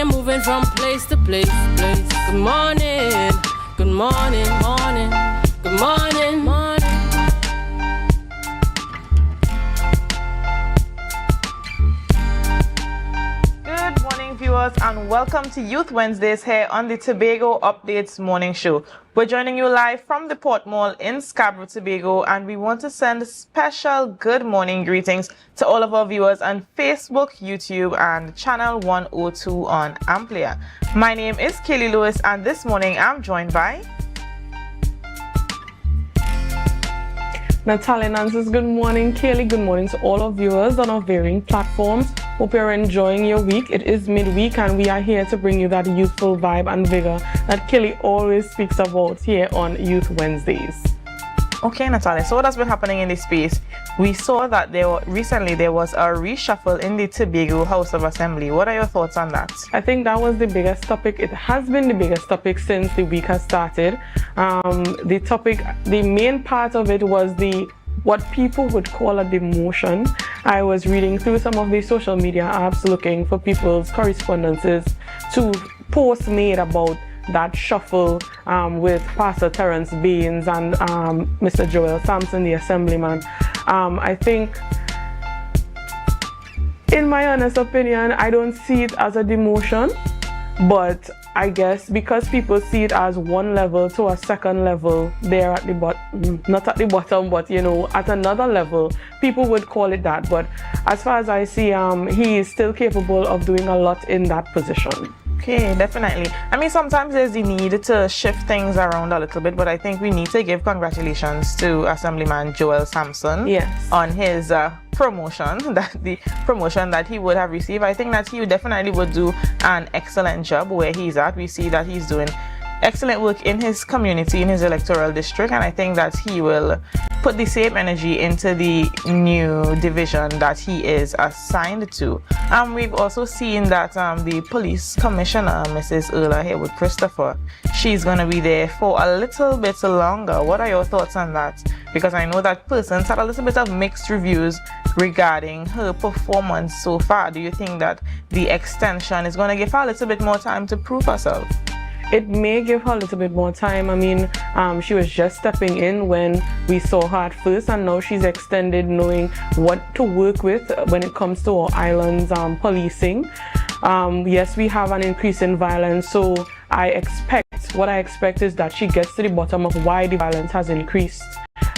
I'm moving from place to place. Good morning, good morning, morning, good morning, morning. Good morning, viewers, and welcome to Youth Wednesdays here on the Tobago Updates Morning Show. We're joining you live from the Port Mall in Scarborough, Tobago, and we want to send special good morning greetings to all of our viewers on Facebook, YouTube, and Channel 102 on Amplia. My name is Kelly Lewis, and this morning I'm joined by Natalia Nances. Good morning, Kaylee. Good morning to all our viewers on our varying platforms. Hope you're enjoying your week. It is midweek and we are here to bring you that youthful vibe and vigor that Kelly always speaks about here on Youth Wednesdays. Okay, Natalia, so what has been happening in this space? We saw that recently there was a reshuffle in the Tobago House of Assembly. What are your thoughts on that? I think that was the biggest topic. It has been the biggest topic since the week has started. The main part of it was what people would call a demotion. I was reading through some of the social media apps looking for people's correspondences to posts made about that shuffle with Pastor Terence Baines and Mr. Joel Sampson, the assemblyman. I think, in my honest opinion, I don't see it as a demotion, but I guess because people see it as one level to a second level, they're at the bottom, not at the bottom, but at another level, people would call it that. But as far as I see, he is still capable of doing a lot in that position. Okay, definitely. I mean, sometimes there's the need to shift things around a little bit, but I think we need to give congratulations to Assemblyman Joel Sampson on his promotion that he would have received. I think that he definitely would do an excellent job where he's at. We see that he's doing excellent work in his community, in his electoral district, and I think that he will put the same energy into the new division that he is assigned to. We've also seen that the police commissioner, Mrs. Erla Haywood Christopher, she's going to be there for a little bit longer. What are your thoughts on that? Because I know that persons had a little bit of mixed reviews regarding her performance so far. Do you think that the extension is going to give her a little bit more time to prove herself? It may give her a little bit more time. I mean, she was just stepping in when we saw her at first, and now she's extended, knowing what to work with when it comes to our island's policing. Yes, we have an increase in violence, so what I expect is that she gets to the bottom of why the violence has increased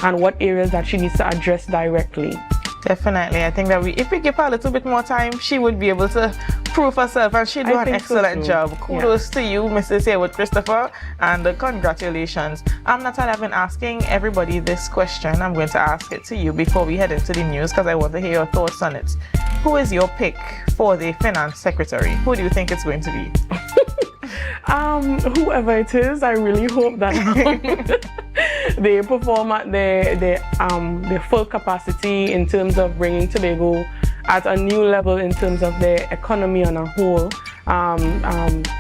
and what areas that she needs to address directly. Definitely. I think that if we give her a little bit more time, she would be able to prove herself, and she'd do an excellent job. Kudos to you, Mrs. Haywood Christopher, and congratulations. Natalia, I've been asking everybody this question. I'm going to ask it to you before we head into the news because I want to hear your thoughts on it. Who is your pick for the finance secretary? Who do you think it's going to be? Whoever it is, I really hope that they perform at their full capacity in terms of bringing Tobago at a new level in terms of their economy on a whole.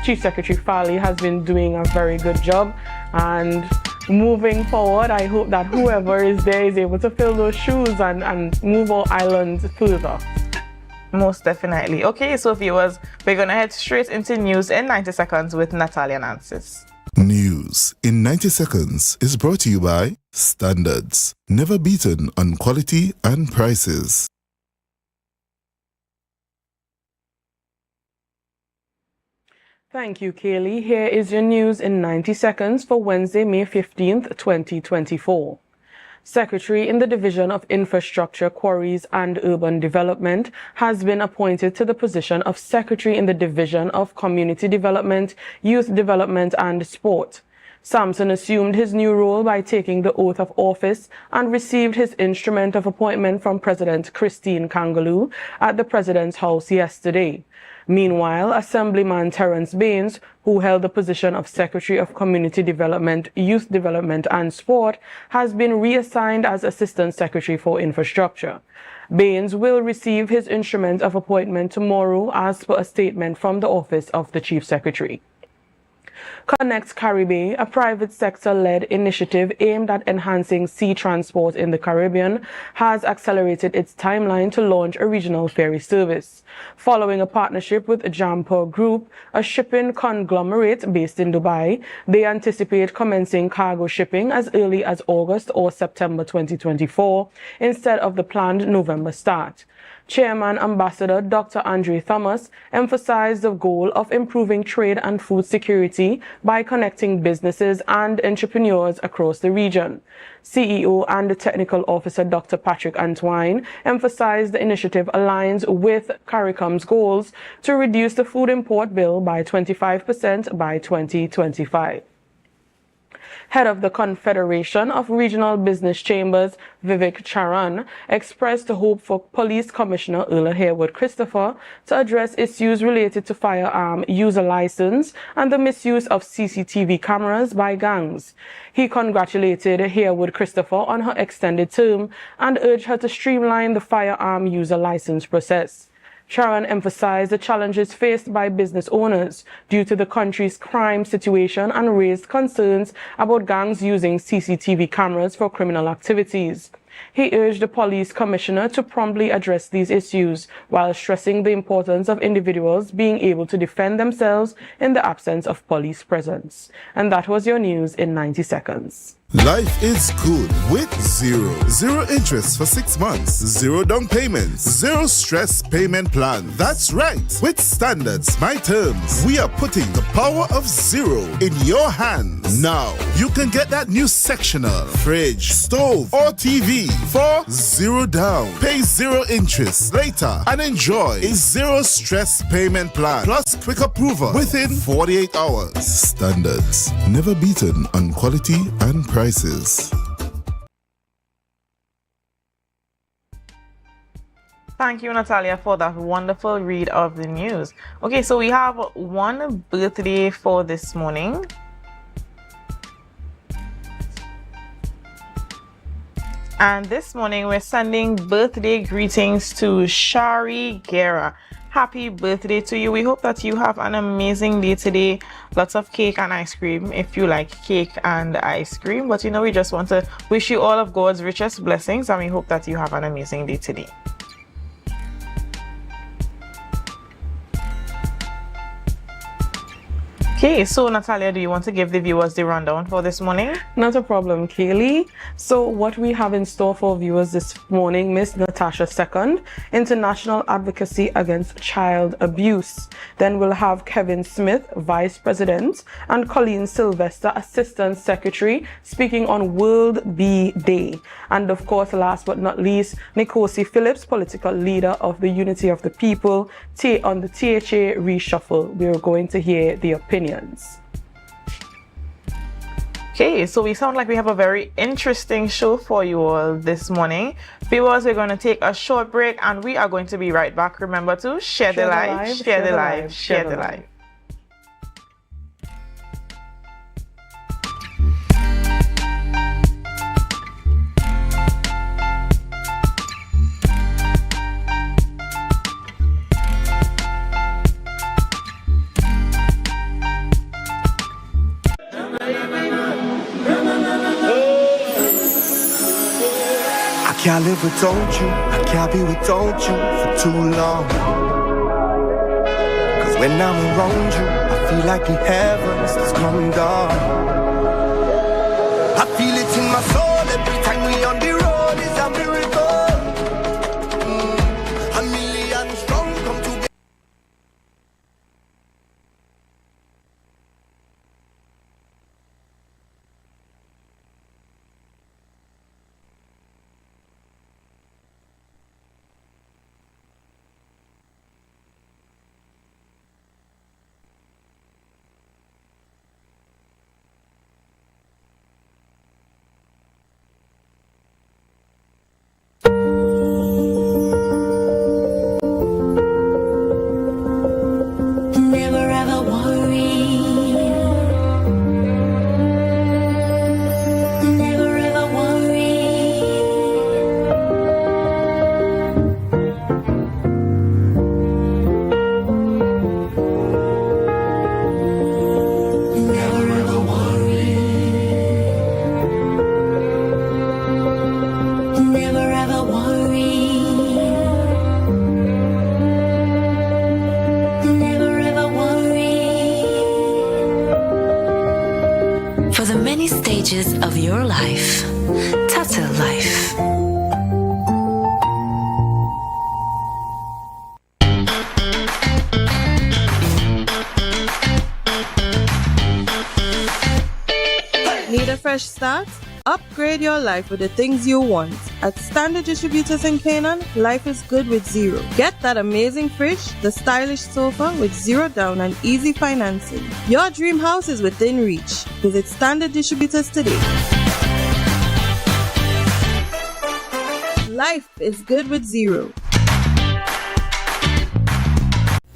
Chief Secretary Farley has been doing a very good job, and moving forward, I hope that whoever is there is able to fill those shoes and move our island further. Most definitely. Okay, so viewers, we're going to head straight into news in 90 seconds with Natalia Nances. News in 90 seconds is brought to you by Standards, never beaten on quality and prices. Thank you, Kaylee. Here is your news in 90 seconds for Wednesday, May 15th, 2024. Secretary in the Division of Infrastructure, Quarries and Urban Development has been appointed to the position of Secretary in the Division of Community Development, Youth Development and Sport. Sampson assumed his new role by taking the oath of office and received his instrument of appointment from President Christine Kangaloo at the President's house yesterday. Meanwhile, Assemblyman Terence Baines, who held the position of Secretary of Community Development, Youth Development and Sport, has been reassigned as Assistant Secretary for Infrastructure. Baines will receive his instrument of appointment tomorrow as per a statement from the office of the Chief Secretary. Connect Caribbean, a private sector-led initiative aimed at enhancing sea transport in the Caribbean, has accelerated its timeline to launch a regional ferry service. Following a partnership with Jampur Group, a shipping conglomerate based in Dubai, they anticipate commencing cargo shipping as early as August or September 2024, instead of the planned November start. Chairman Ambassador Dr. Andre Thomas emphasized the goal of improving trade and food security by connecting businesses and entrepreneurs across the region. CEO and Technical Officer Dr. Patrick Antwine emphasized the initiative aligns with CARICOM's goals to reduce the food import bill by 25% by 2025. Head of the Confederation of Regional Business Chambers, Vivek Charan, expressed hope for Police Commissioner Earl Harewood Christopher to address issues related to firearm user license and the misuse of CCTV cameras by gangs. He congratulated Harewood Christopher on her extended term and urged her to streamline the firearm user license process. Sharon emphasized the challenges faced by business owners due to the country's crime situation and raised concerns about gangs using CCTV cameras for criminal activities. He urged the police commissioner to promptly address these issues while stressing the importance of individuals being able to defend themselves in the absence of police presence. And that was your news in 90 seconds. Life is good with Zero. Zero interest for 6 months. Zero down payments. Zero stress payment plan. That's right. With Standards My Terms, we are putting the power of zero in your hands. Now, you can get that new sectional, fridge, stove, or TV for zero down. Pay zero interest later and enjoy a zero stress payment plan plus quick approval within 48 hours. Standards. Never beaten on quality and prices. Thank you, Natalia, for that wonderful read of the news. Okay, so we have one birthday for this morning. And this morning we're sending birthday greetings to Shari Guerra. Happy birthday to you. We hope that you have an amazing day today. Lots of cake and ice cream if you like cake and ice cream. But you know, we just want to wish you all of God's richest blessings, and we hope that you have an amazing day today. Okay, so Natalia, do you want to give the viewers the rundown for this morning? Not a problem, Kaylee. So what we have in store for viewers this morning, Miss Natasha II, International Advocacy Against Child Abuse. Then we'll have Kevin Smith, Vice President, and Colleen Sylvester, Assistant Secretary, speaking on World Bee Day. And of course, last but not least, Nkosi Phillips, Political Leader of the Unity of the People, on the THA reshuffle. We're going to hear the opinions. Okay, so we sound like we have a very interesting show for you all this morning. Viewers, we're going to take a short break and we are going to be right back. Remember to share the live, share the live, share the live. I can't live without you, I can't be without you for too long. Cause when I'm around you, I feel like the heavens is coming down. I feel it in my soul every time we on the road is a miracle. A million strong come together. many stages of your life. Tata Life. Need a fresh start? Upgrade your life with the things you want. At Standard Distributors in Canaan, life is good with zero. Get that amazing fridge, the stylish sofa with zero down and easy financing. Your dream house is within reach. Visit Standard Distributors today. Life is good with zero.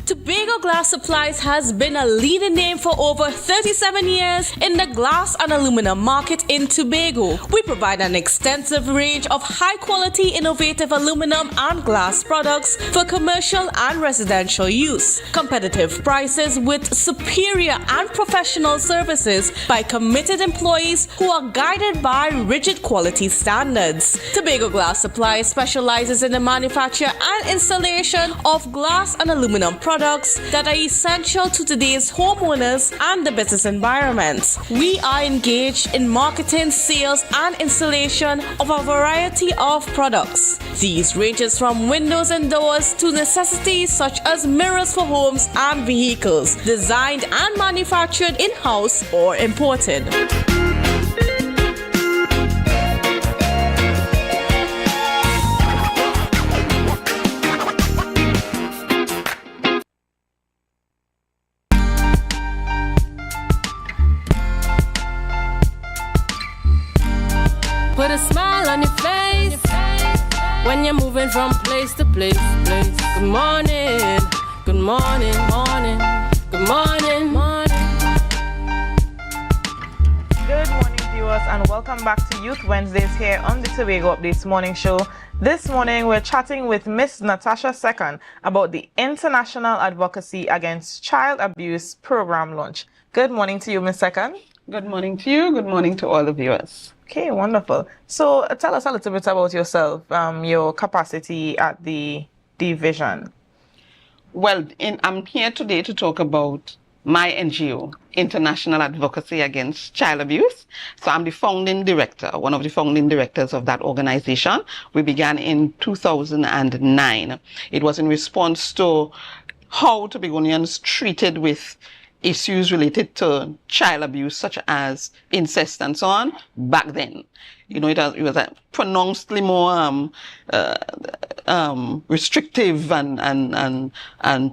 Tobago Glass Supplies has been a leading name for over 37 years in the glass and aluminum market in Tobago. We provide an extensive range of high-quality, innovative aluminum and glass products for commercial and residential use. Competitive prices with superior and professional services by committed employees who are guided by rigid quality standards. Tobago Glass Supplies specializes in the manufacture and installation of glass and aluminum products that are essential to today's homeowners and the business environment. We are engaged in marketing, sales, and installation of a variety of products. These ranges from windows and doors to necessities such as mirrors for homes and vehicles, designed and manufactured in-house or imported. Put a smile on your face when you're moving from place to place. Good morning, good morning, morning, good morning, morning. Good morning, viewers, and welcome back to Youth Wednesdays here on the Tobago Updates Morning Show. This morning, we're chatting with Miss Natasha Second about the International Advocacy Against Child Abuse program launch. Good morning to you, Miss Second. Good morning to you. Good morning to all the viewers. Okay, wonderful. So tell us a little bit about yourself, your capacity at the division. Well, I'm here today to talk about my NGO, International Advocacy Against Child Abuse. So I'm the founding director, one of the founding directors of that organization. We began in 2009. It was in response to how Tobagonians treated with issues related to child abuse, such as incest and so on, back then. You know, it was a pronouncedly more restrictive and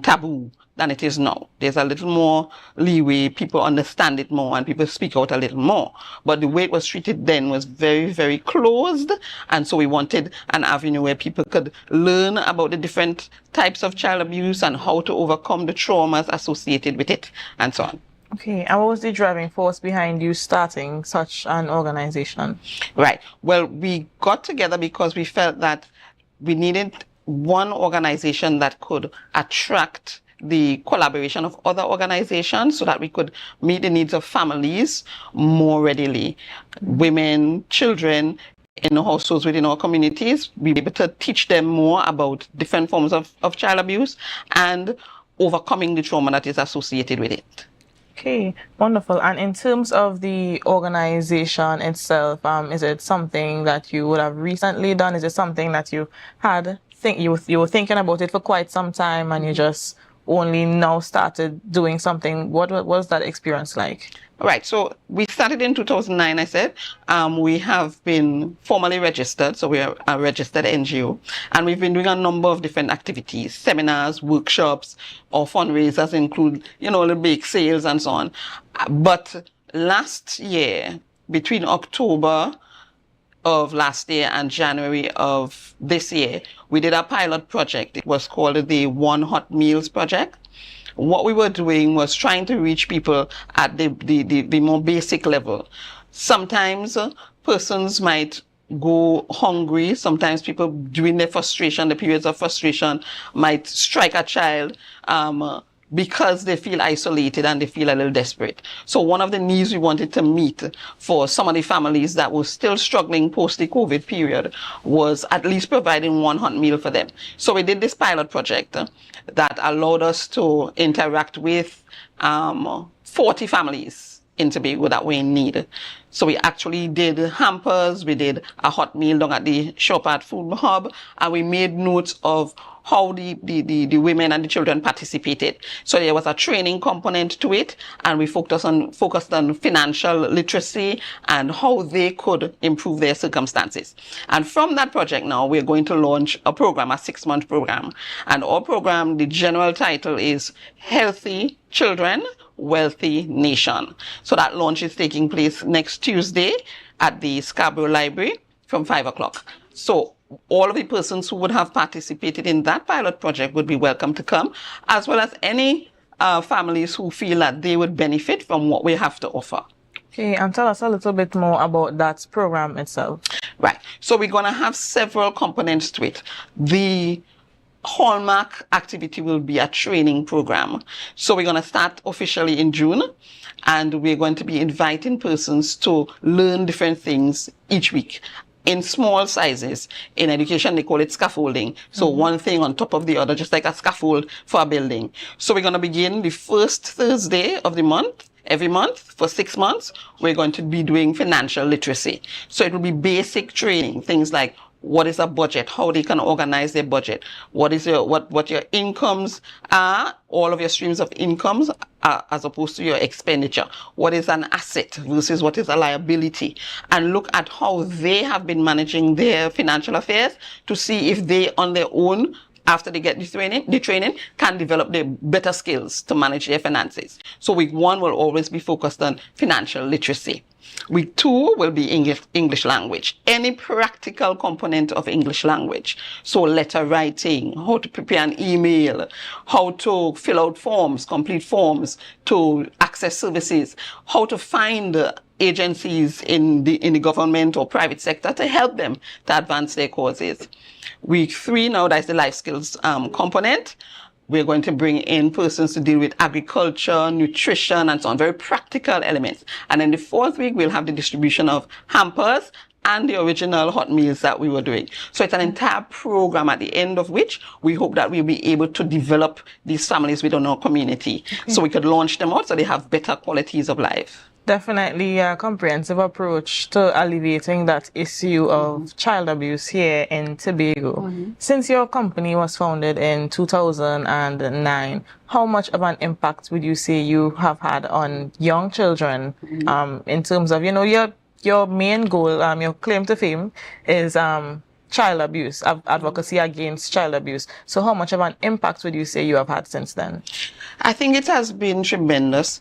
taboo than it is now. There's a little more leeway, people understand it more, and people speak out a little more. But the way it was treated then was very, very closed, and so we wanted an avenue where people could learn about the different types of child abuse and how to overcome the traumas associated with it, and so on. Okay, and what was the driving force behind you starting such an organization? Right. Well, we got together because we felt that we needed one organization that could attract the collaboration of other organizations so that we could meet the needs of families more readily. Women, children in households within our communities, be able to teach them more about different forms of child abuse and overcoming the trauma that is associated with it. Okay, wonderful. And in terms of the organization itself, is it something that you would have recently done? Is it something that you had you were thinking about it for quite some time and you just only now started doing something? What was that experience like? Right. So we started in 2009, I said. We have been formally registered, so we are a registered NGO. And we've been doing a number of different activities, seminars, workshops, or fundraisers include, little bake sales and so on. But last year, between October of last year and January of this year, we did a pilot project. It was called the One Hot Meals Project. What we were doing was trying to reach people at the more basic level. Sometimes persons might go hungry. Sometimes people, during their frustration, the periods of frustration, might strike a child because they feel isolated and they feel a little desperate. So one of the needs we wanted to meet for some of the families that were still struggling post the COVID period was at least providing one hot meal for them. So we did this pilot project that allowed us to interact with 40 families in Tobago that were in need. So we actually did hampers, we did a hot meal down at the shop at Food Hub, and we made notes of how the women and the children participated. So there was a training component to it, and we focused on financial literacy and how they could improve their circumstances. And from that project now, we're going to launch a program, a 6-month program. And our program, the general title is Healthy Children, Wealthy Nation. So that launch is taking place next Tuesday at the Scarborough Library from 5 o'clock. So all of the persons who would have participated in that pilot project would be welcome to come, as well as any families who feel that they would benefit from what we have to offer. Okay, and tell us a little bit more about that program itself. Right. So we're going to have several components to it. The hallmark activity will be a training program. So we're going to start officially in June, and we're going to be inviting persons to learn different things each week in small sizes. In education, they call it scaffolding. So one thing on top of the other, just like a scaffold for a building. So we're going to begin the first Thursday of the month. Every month for 6 months, we're going to be doing financial literacy. So it will be basic training, things like what is a budget, how they can organize their budget, what your incomes are, all of your streams of incomes as opposed to your expenditure, what is an asset versus what is a liability, and look at how they have been managing their financial affairs to see if they on their own, after they get the training, can develop the better skills to manage their finances. So week 1 will always be focused on financial literacy. Week 2 will be English language, any practical component of English language. So letter writing, how to prepare an email, how to fill out forms, complete forms, to access services, how to find agencies in the government or private sector to help them to advance their causes. Week 3 now, that's the life skills component. We're going to bring in persons to deal with agriculture, nutrition, and so on, very practical elements. And then the 4th week, we'll have the distribution of hampers and the original hot meals that we were doing. So it's an entire program at the end of which we hope that we'll be able to develop these families within our community. Okay. So we could launch them out so they have better qualities of life. Definitely a comprehensive approach to alleviating that issue of child abuse here in Tobago. Since your company was founded in 2009, how much of an impact would you say you have had on young children in terms of, your main goal, your claim to fame is child abuse, advocacy against child abuse. So how much of an impact would you say you have had since then? I think it has been tremendous,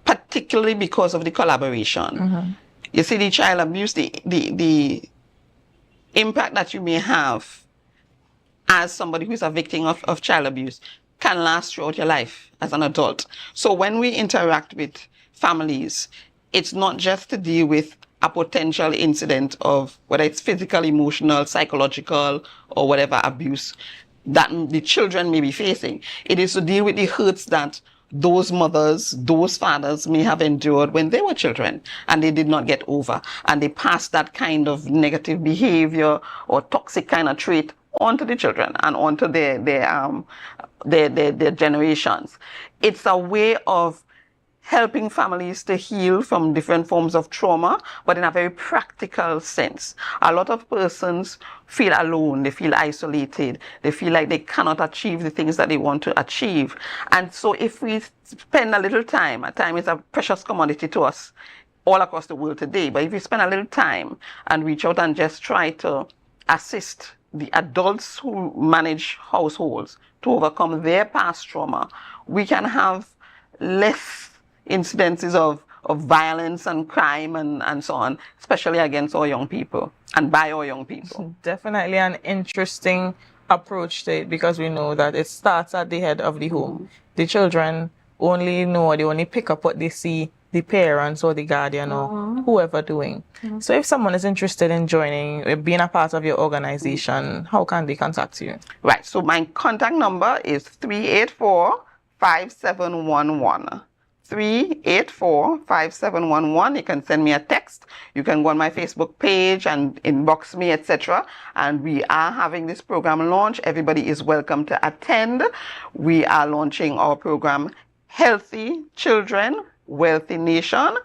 particularly because of the collaboration. You see, the child abuse, the impact that you may have as somebody who is a victim of child abuse can last throughout your life as an adult. So when we interact with families, it's not just to deal with a potential incident of whether it's physical, emotional, psychological, or whatever abuse that the children may be facing. It is to deal with the hurts that those mothers, those fathers may have endured when they were children and they did not get over, and they passed that kind of negative behavior or toxic kind of trait onto the children and onto their generations. It's a way of helping families to heal from different forms of trauma, but in a very practical sense. A lot of persons feel alone, they feel isolated, they feel like they cannot achieve the things that they want to achieve. And so if we spend a little time is a precious commodity to us all across the world today, but if we spend a little time and reach out and just try to assist the adults who manage households to overcome their past trauma, we can have less incidences of violence and crime and so on, especially against our young people and by our young people. Definitely an interesting approach to it, because we know that it starts at the head of the home. The children only pick up what they see the parents or the guardian or whoever doing. So if someone is interested in joining, being a part of your organization, how can they contact you? Right, so my contact number is 384-5711. 384-5711. You can send me a text. You can go on my Facebook page and inbox me, etc. And we are having this program launch. Everybody is welcome to attend. We are launching our program, Healthy Children, Wealthy Nation.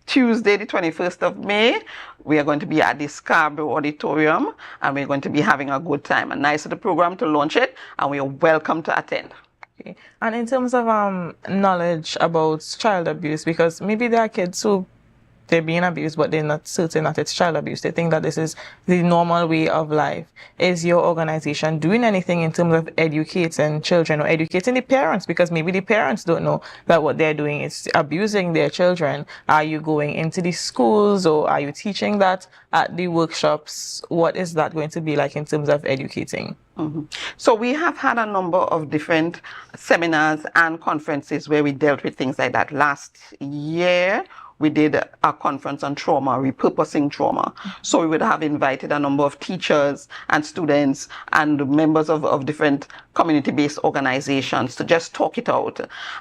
Tuesday, the 21st of May, we are going to be at the Scarborough Auditorium, and we're going to be having a good time. A nice little program to launch it, and we are welcome to attend. Okay. And in terms of knowledge about child abuse, because maybe there are kids who they're being abused, but they're not certain that it's child abuse. They think that this is the normal way of life. Is your organization doing anything in terms of educating children or educating the parents? Because maybe the parents don't know that what they're doing is abusing their children. Are you going into the schools, or are you teaching that at the workshops? What is that going to be like in terms of educating? Mm-hmm. So we have had a number of different seminars and conferences where we dealt with things like that. Last year, we did a conference on trauma, repurposing trauma. So we would have invited a number of teachers and students and members of different community-based organizations to just talk it out.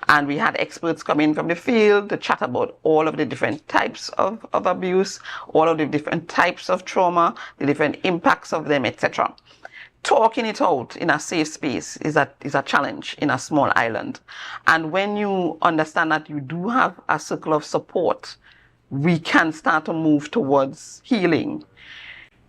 And we had experts come in from the field to chat about all of the different types of abuse, all of the different types of trauma, the different impacts of them, etc. Talking it out in a safe space is a challenge in a small island. And when you understand that you do have a circle of support, we can start to move towards healing.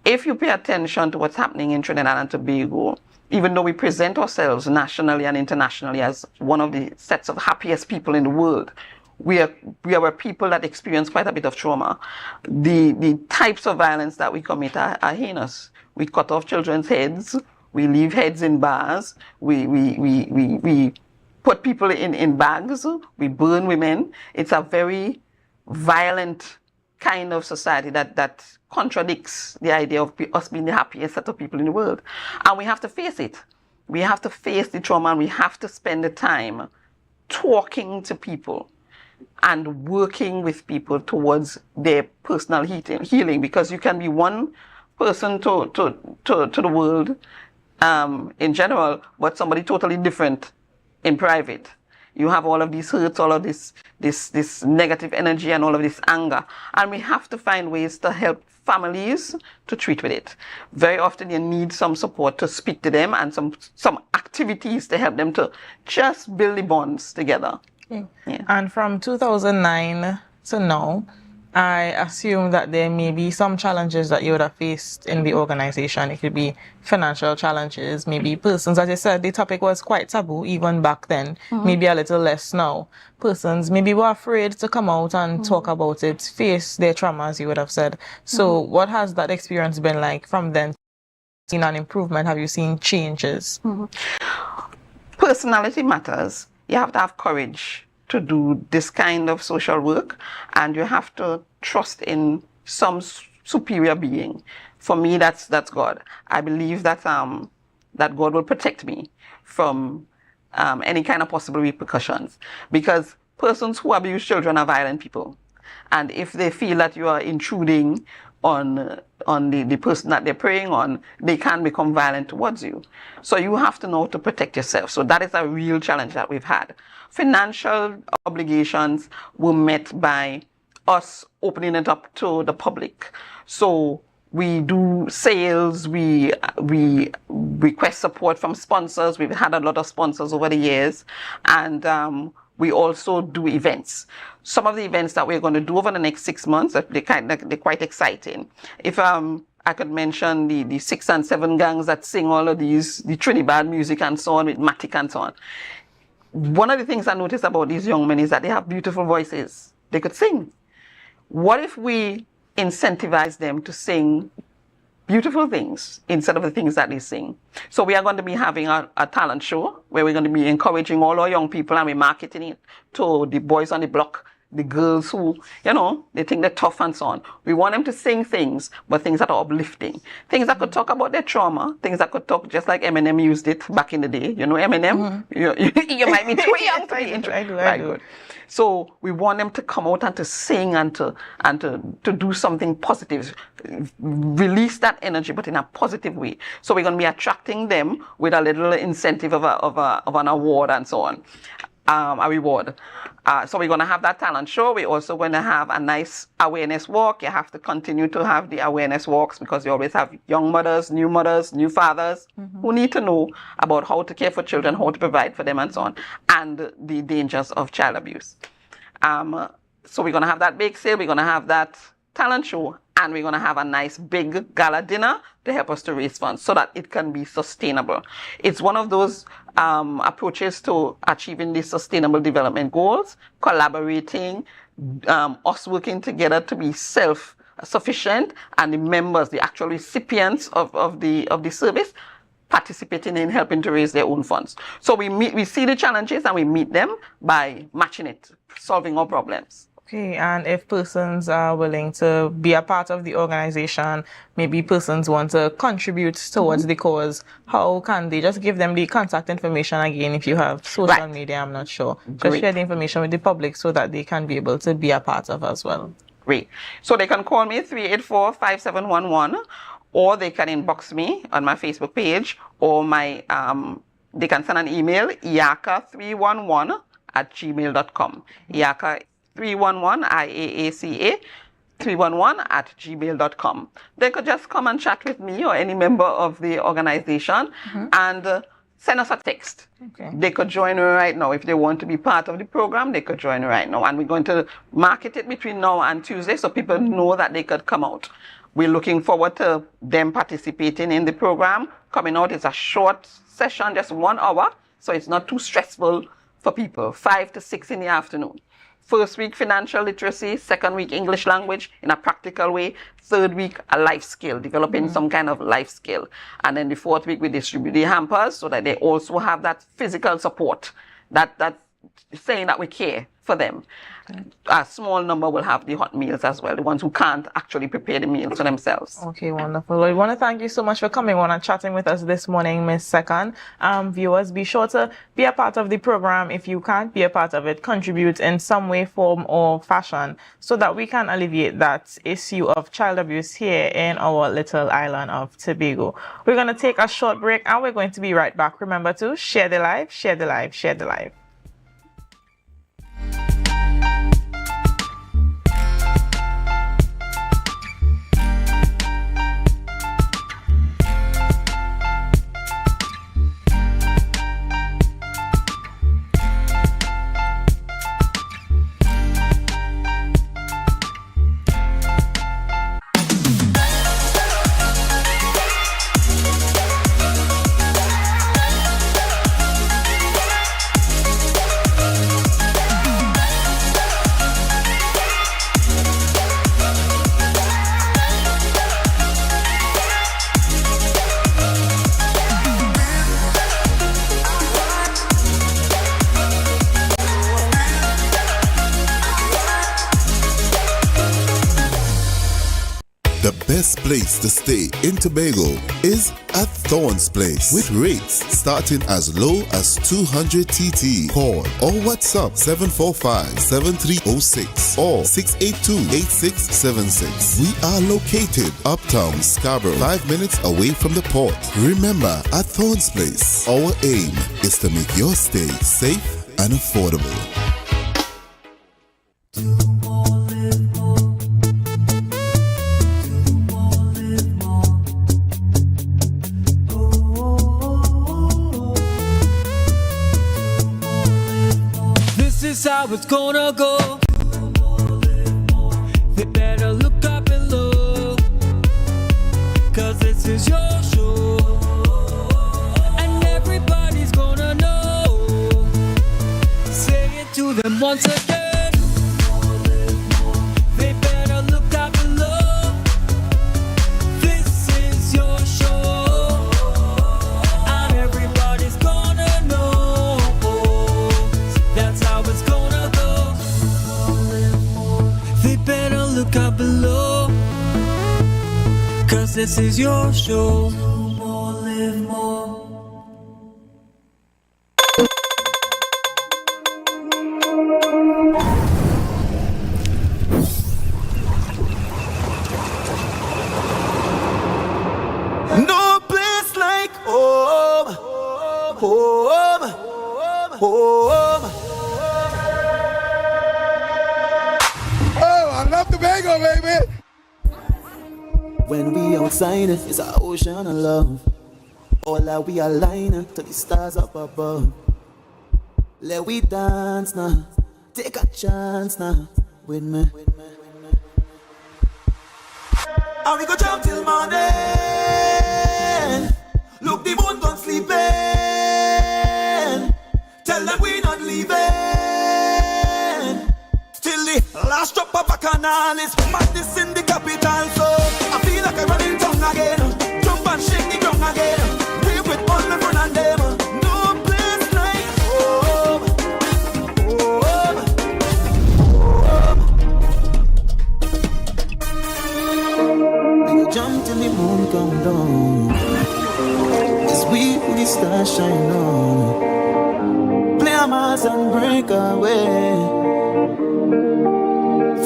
If you pay attention to what's happening in Trinidad and Tobago, even though we present ourselves nationally and internationally as one of the sets of happiest people in the world, we are people that experience quite a bit of trauma. The types of violence that we commit are heinous. We cut off children's heads. We leave heads in bars. We put people in bags. We burn women. It's a very violent kind of society that contradicts the idea of us being the happiest set of people in the world. And we have to face it. We have to face the trauma, and we have to spend the time talking to people and working with people towards their personal healing, because you can be one person to the world in general, but somebody totally different in private. You have all of these hurts, all of this negative energy and all of this anger. And we have to find ways to help families to treat with it. Very often you need some support to speak to them and some activities to help them to just build the bonds together. Okay. Yeah. And from 2009 to now, I assume that there may be some challenges that you would have faced in the organization. It could be financial challenges, maybe persons. As I said, the topic was quite taboo even back then, maybe a little less now. Persons maybe were afraid to come out and talk about it, face their traumas, you would have said. So what has that experience been like from then? Have you seen an improvement? Have you seen changes? Personality matters. You have to have courage to do this kind of social work, and you have to trust in some superior being. For me, that's God. I believe that that God will protect me from any kind of possible repercussions, because persons who abuse children are violent people, and if they feel that you are intruding on the person that they're preying on, they can become violent towards you. So you have to know how to protect yourself. So that is a real challenge that we've had. Financial obligations were met by us opening it up to the public. So we do sales, we request support from sponsors. We've had a lot of sponsors over the years, and we also do events. Some of the events that we're going to do over the next 6 months, they're quite exciting. If I could mention the 6 and 7 gangs that sing all of these, the Trinidad music and so on, with Matic and so on. One of the things I noticed about these young men is that they have beautiful voices. They could sing. What if we incentivize them to sing beautiful things instead of the things that they sing? So we are going to be having a talent show where we're going to be encouraging all our young people, and we're marketing it to the boys on the block, the girls who, they think they're tough and so on. We want them to sing things, but things that are uplifting. Things that could talk about their trauma, things that could talk just like Eminem used it back in the day. You know Eminem? You might be too young to be interested. I do. So we want them to come out and to sing and to do something positive, release that energy, but in a positive way. So we're going to be attracting them with a little incentive of an award and so on, a reward. So we're going to have that talent show. We're also going to have a nice awareness walk. You have to continue to have the awareness walks, because you always have young mothers, new fathers who need to know about how to care for children, how to provide for them and so on, and the dangers of child abuse. So we're going to have that bake sale, we're going to have that talent show, and we're going to have a nice big gala dinner to help us to raise funds so that it can be sustainable. It's one of those approaches to achieving these sustainable development goals, collaborating, us working together to be self-sufficient, and the members, the actual recipients of the service, participating in helping to raise their own funds. So we see the challenges and we meet them by matching it, solving our problems. Okay, and if persons are willing to be a part of the organization, maybe persons want to contribute towards the cause, how can they? Just give them the contact information again if you have social media, I'm not sure. Just share the information with the public so that they can be able to be a part of as well. Great. So they can call me 384-5711, or they can inbox me on my Facebook page, or they can send an email, iaka311@gmail.com. Iaka 311, IAACA 311@gmail.com. They could just come and chat with me or any member of the organization and send us a text. Okay. They could join right now. If they want to be part of the program, they could join right now. And we're going to market it between now and Tuesday so people know that they could come out. We're looking forward to them participating in the program. Coming out is a short session, just 1 hour, so it's not too stressful for people, 5 to 6 in the afternoon. First week, financial literacy. Second week, English language in a practical way. Third week, a life skill, developing some kind of life skill. And then the fourth week, we distribute the hampers so that they also have that physical support, that saying that we care for them. Okay. A small number will have the hot meals as well, the ones who can't actually prepare the meals for themselves. Okay, wonderful. Well, we want to thank you so much for coming on and chatting with us this morning, Ms. Second. Viewers, be sure to be a part of the program. If you can't be a part of it, contribute in some way, form, or fashion so that we can alleviate that issue of child abuse here in our little island of Tobago. We're going to take a short break and we're going to be right back. Remember to share the live, share the live, share the live. The best place to stay in Tobago is at Thorn's Place, with rates starting as low as 200 TT. Call or WhatsApp 745-7306 or 682-8676. We are located uptown Scarborough, 5 minutes away from the port. Remember, at Thorn's Place, our aim is to make your stay safe and affordable. How it's gonna go. They better look up below, 'cause this is your show, and everybody's gonna know. Say it to them once again. They better look up below. This is your show, and everybody's gonna know. That's how it's gonna. They better look up below, 'cause this is your show. Do more, live more. No place like home, home, home. I love Tobago, baby. When we outside, it's an ocean of love. All that we align to the stars up above. Let we dance now, Take a chance now with me. And we go jump till morning. Look, the moon don't sleeping. Tell them we not leaving. Till the last drop of bacchanal is madness in the capital. So I feel like I'm running tongue again. Jump and shake the ground again. Wave with all my friends and them. No place like home. We go jump till the moon come down. It's we who the stars shine on. Play a mass and break away.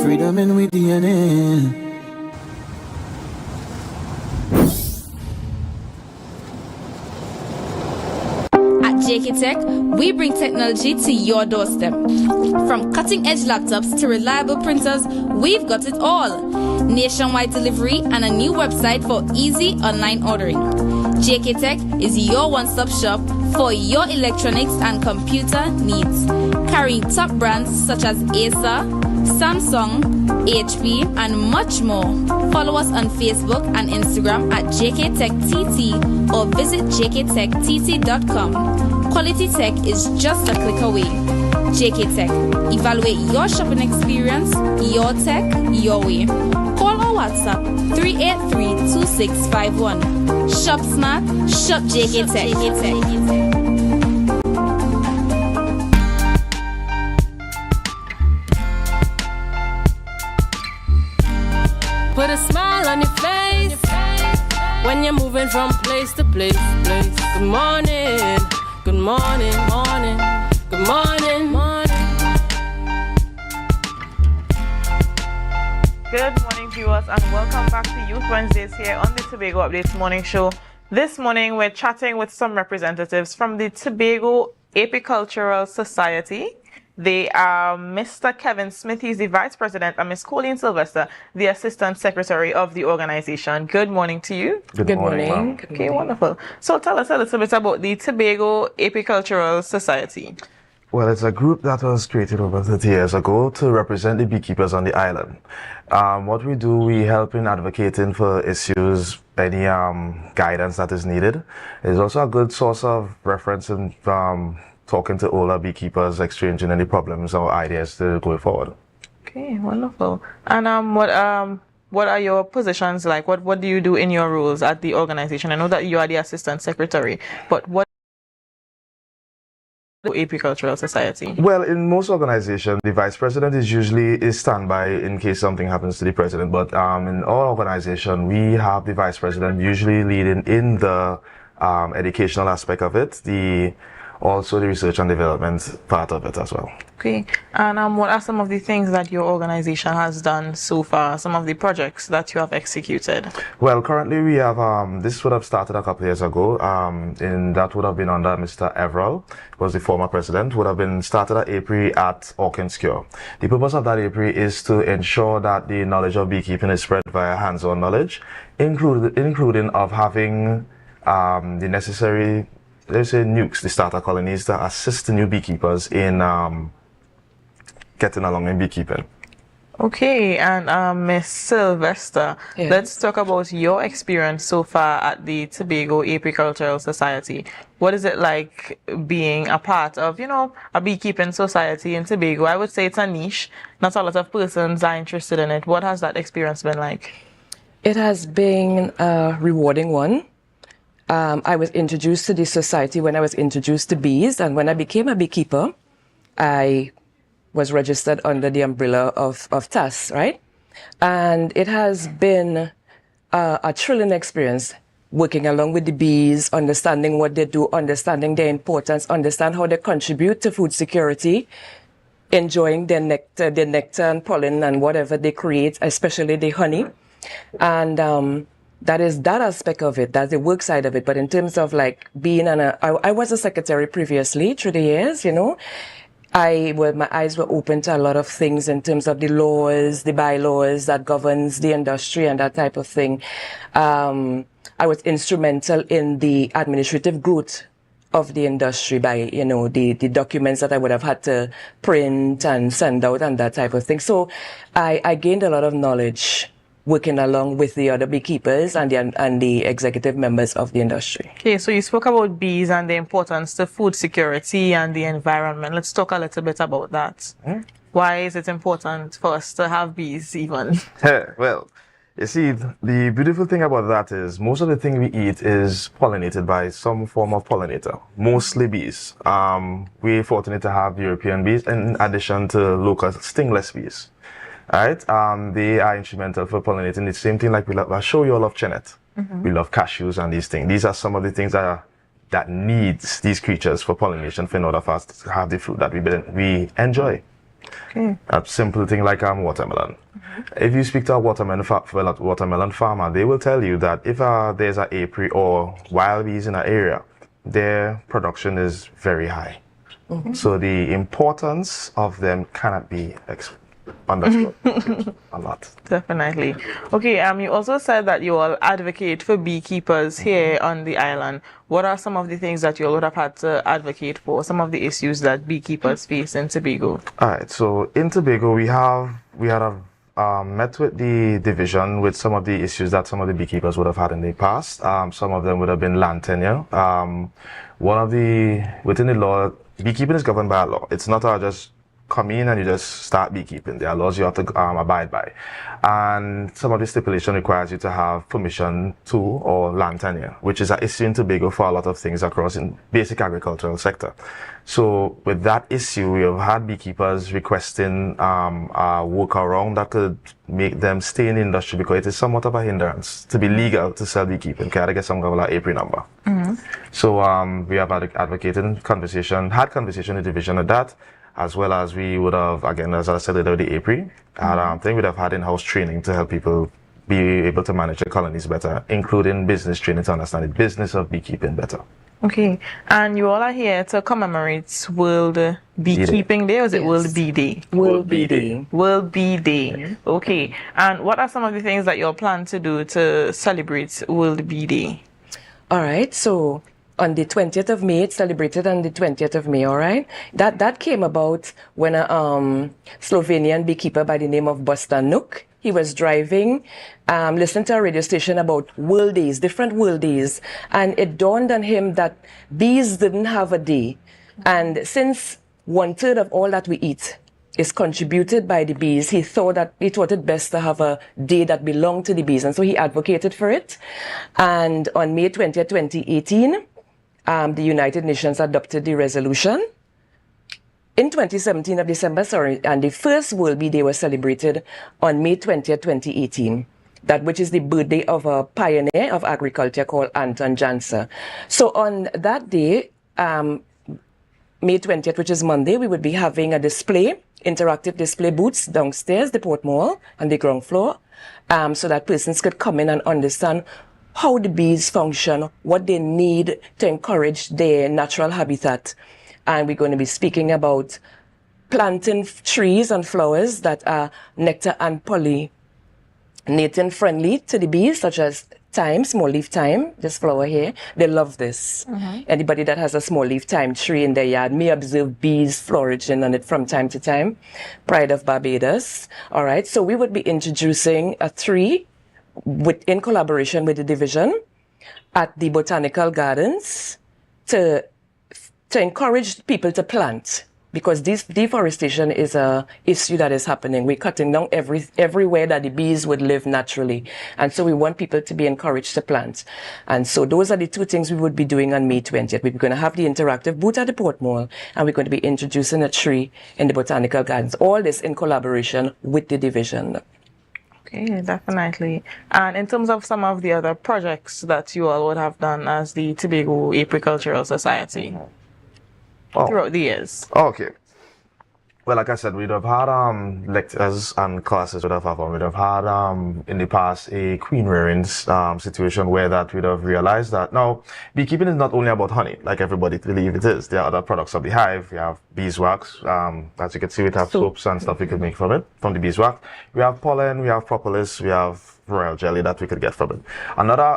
Freedom in with DNA. At JK Tech, we bring technology to your doorstep. From cutting-edge laptops to reliable printers, we've got it all. Nationwide delivery and a new website for easy online ordering. JK Tech is your one-stop shop for your electronics and computer needs. Carrying top brands such as Acer, Samsung, HP, and much more. Follow us on Facebook and Instagram at JKTechTT or visit jktechtt.com. Quality tech is just a click away. JK Tech. Evaluate your shopping experience, your tech, your way. Call or WhatsApp 383-2651. Shop smart, shop JK Tech. Put a smile on your face when you're moving from place to place. Good morning, good morning, morning, good morning, morning. Good morning, viewers, and welcome back to Youth Wednesdays here on the Tobago Updates Morning Show. This morning, we're chatting with some representatives from the Tobago Apicultural Society. They are Mr. Kevin Smith, he's the Vice President, and Ms. Colleen Sylvester, the Assistant Secretary of the organization. Good morning to you. Good morning. Okay, wonderful. So tell us a little bit about the Tobago Apicultural Society. Well, it's a group that was created over 30 years ago to represent the beekeepers on the island. What we do, we help in advocating for issues, any guidance that is needed. It's also a good source of reference in talking to older beekeepers, exchanging any problems or ideas to go forward. Okay, wonderful. And what are your positions like? What do you do in your roles at the organization? I know that you are the Assistant Secretary, but what Apicultural Society? Well, in most organizations, the vice president is usually standby in case something happens to the president. But in our organization, we have the vice president usually leading in the educational aspect of it, also the research and development part of it as well. Okay, and what are some of the things that your organization has done so far, some of the projects that you have executed? Well, currently we have, this would have started a couple of years ago, and that would have been under Mr. Everall, who was the former president, would have been started at APRI at Hawkins Cure. The purpose of that APRI is to ensure that the knowledge of beekeeping is spread via hands-on knowledge, including of having the necessary, let's say, nukes, the starter colonies, to assist the new beekeepers in getting along in beekeeping. Okay, and Ms. Sylvester, Yes. Let's talk about your experience so far at the Tobago Apicultural Society. What is it like being a part of, a beekeeping society in Tobago? I would say it's a niche. Not a lot of persons are interested in it. What has that experience been like? It has been a rewarding one. I was introduced to this society when I was introduced to bees, and when I became a beekeeper, I was registered under the umbrella of TAS, right? And it has been a thrilling experience working along with the bees, understanding what they do, understanding their importance, understand how they contribute to food security, enjoying their nectar and pollen and whatever they create, especially the honey. And that is that aspect of it. That's the work side of it. But in terms of like being I was a secretary previously through the years, my eyes were open to a lot of things in terms of the laws, the bylaws that governs the industry and that type of thing. I was instrumental in the administrative growth of the industry by, you know, the documents that I would have had to print and send out and that type of thing. So I gained a lot of knowledge working along with the other beekeepers and the executive members of the industry. Okay, so you spoke about bees and the importance to food security and the environment. Let's talk a little bit about that. Why is it important for us to have bees even? Well, you see, the beautiful thing about that is most of the thing we eat is pollinated by some form of pollinator, mostly bees. We're fortunate to have European bees in addition to local stingless bees. Right? They are instrumental for pollinating the same thing like we love. I'll show you all of Chenet. We love cashews and these things. These are some of the things that needs these creatures for pollination in order for us to have the fruit that we enjoy. Okay. A simple thing like watermelon. If you speak to a watermelon farmer, they will tell you that if there's an apiary or wild bees in an area, their production is very high. So the importance of them cannot be understood a lot. Definitely. Okay, you also said that you all advocate for beekeepers here on the island. What are some of the things that you all would have had to advocate for, some of the issues that beekeepers face in Tobago? All right, so in Tobago, we had met with the division with some of the issues that some of the beekeepers would have had in the past. Some of them would have been land tenure. Within the law, beekeeping is governed by a law. It's not just come in and you just start beekeeping. There are laws you have to abide by. And some of the stipulation requires you to have permission to or land tenure, which is an issue in Tobago for a lot of things across in basic agricultural sector. So with that issue, we have had beekeepers requesting a workaround that could make them stay in the industry because it is somewhat of a hindrance to be legal to sell beekeeping. Can I get some kind of apiary number? So we have had had conversation with the division of that, as well as we would have, again, as I said, the apiary. I think we'd have had in-house training to help people be able to manage their colonies better, including business training to understand the business of beekeeping better. Okay, and you all are here to commemorate World Beekeeping Day, or is it World Bee Day? World Bee Day. World Bee Day. Okay, and what are some of the things that you all plan to do to celebrate World Bee Day? All right, so on the 20th of May, it's celebrated on the 20th of May, all right? That came about when a Slovenian beekeeper by the name of Bostanuk, he was driving, listening to a radio station about world days, different world days, and it dawned on him that bees didn't have a day. And since 1/3 of all that we eat is contributed by the bees, he thought it best to have a day that belonged to the bees, and so he advocated for it. And on May 20th, 2018, the United Nations adopted the resolution. In 2017 of December, and the first World Bee Day was celebrated on May 20th, 2018, which is the birthday of a pioneer of agriculture called Anton Janser. So on that day, May 20th, which is Monday, we would be having a display, interactive display booths downstairs, the Port Mall, on the ground floor, so that persons could come in and understand how the bees function, what they need to encourage their natural habitat. And we're going to be speaking about planting trees and flowers that are nectar and pollinating friendly to the bees, such as thyme, small leaf thyme, this flower here. They love this. Anybody that has a small leaf thyme tree in their yard may observe bees flourishing on it from time to time. Pride of Barbados. All right, so we would be introducing a tree in collaboration with the division at the Botanical Gardens to encourage people to plant, because this deforestation is a issue that is happening. We're cutting down everywhere that the bees would live naturally. And so we want people to be encouraged to plant. And so those are the two things we would be doing on May 20th. We're going to have the interactive booth at the Port Mall, and we're going to be introducing a tree in the Botanical Gardens. All this in collaboration with the division. Okay, definitely. And in terms of some of the other projects that you all would have done as the Tobago Apicultural Society throughout the years. Okay. Well, like I said, we'd have had lectures and classes we'd have had in the past a queen rearing situation where that we'd have realized that now beekeeping is not only about honey, like everybody believes it is. There are other products of the hive. We have beeswax. As you can see, we have soaps and stuff we could make from the beeswax. We have pollen, we have propolis, we have royal jelly that we could get from it. Another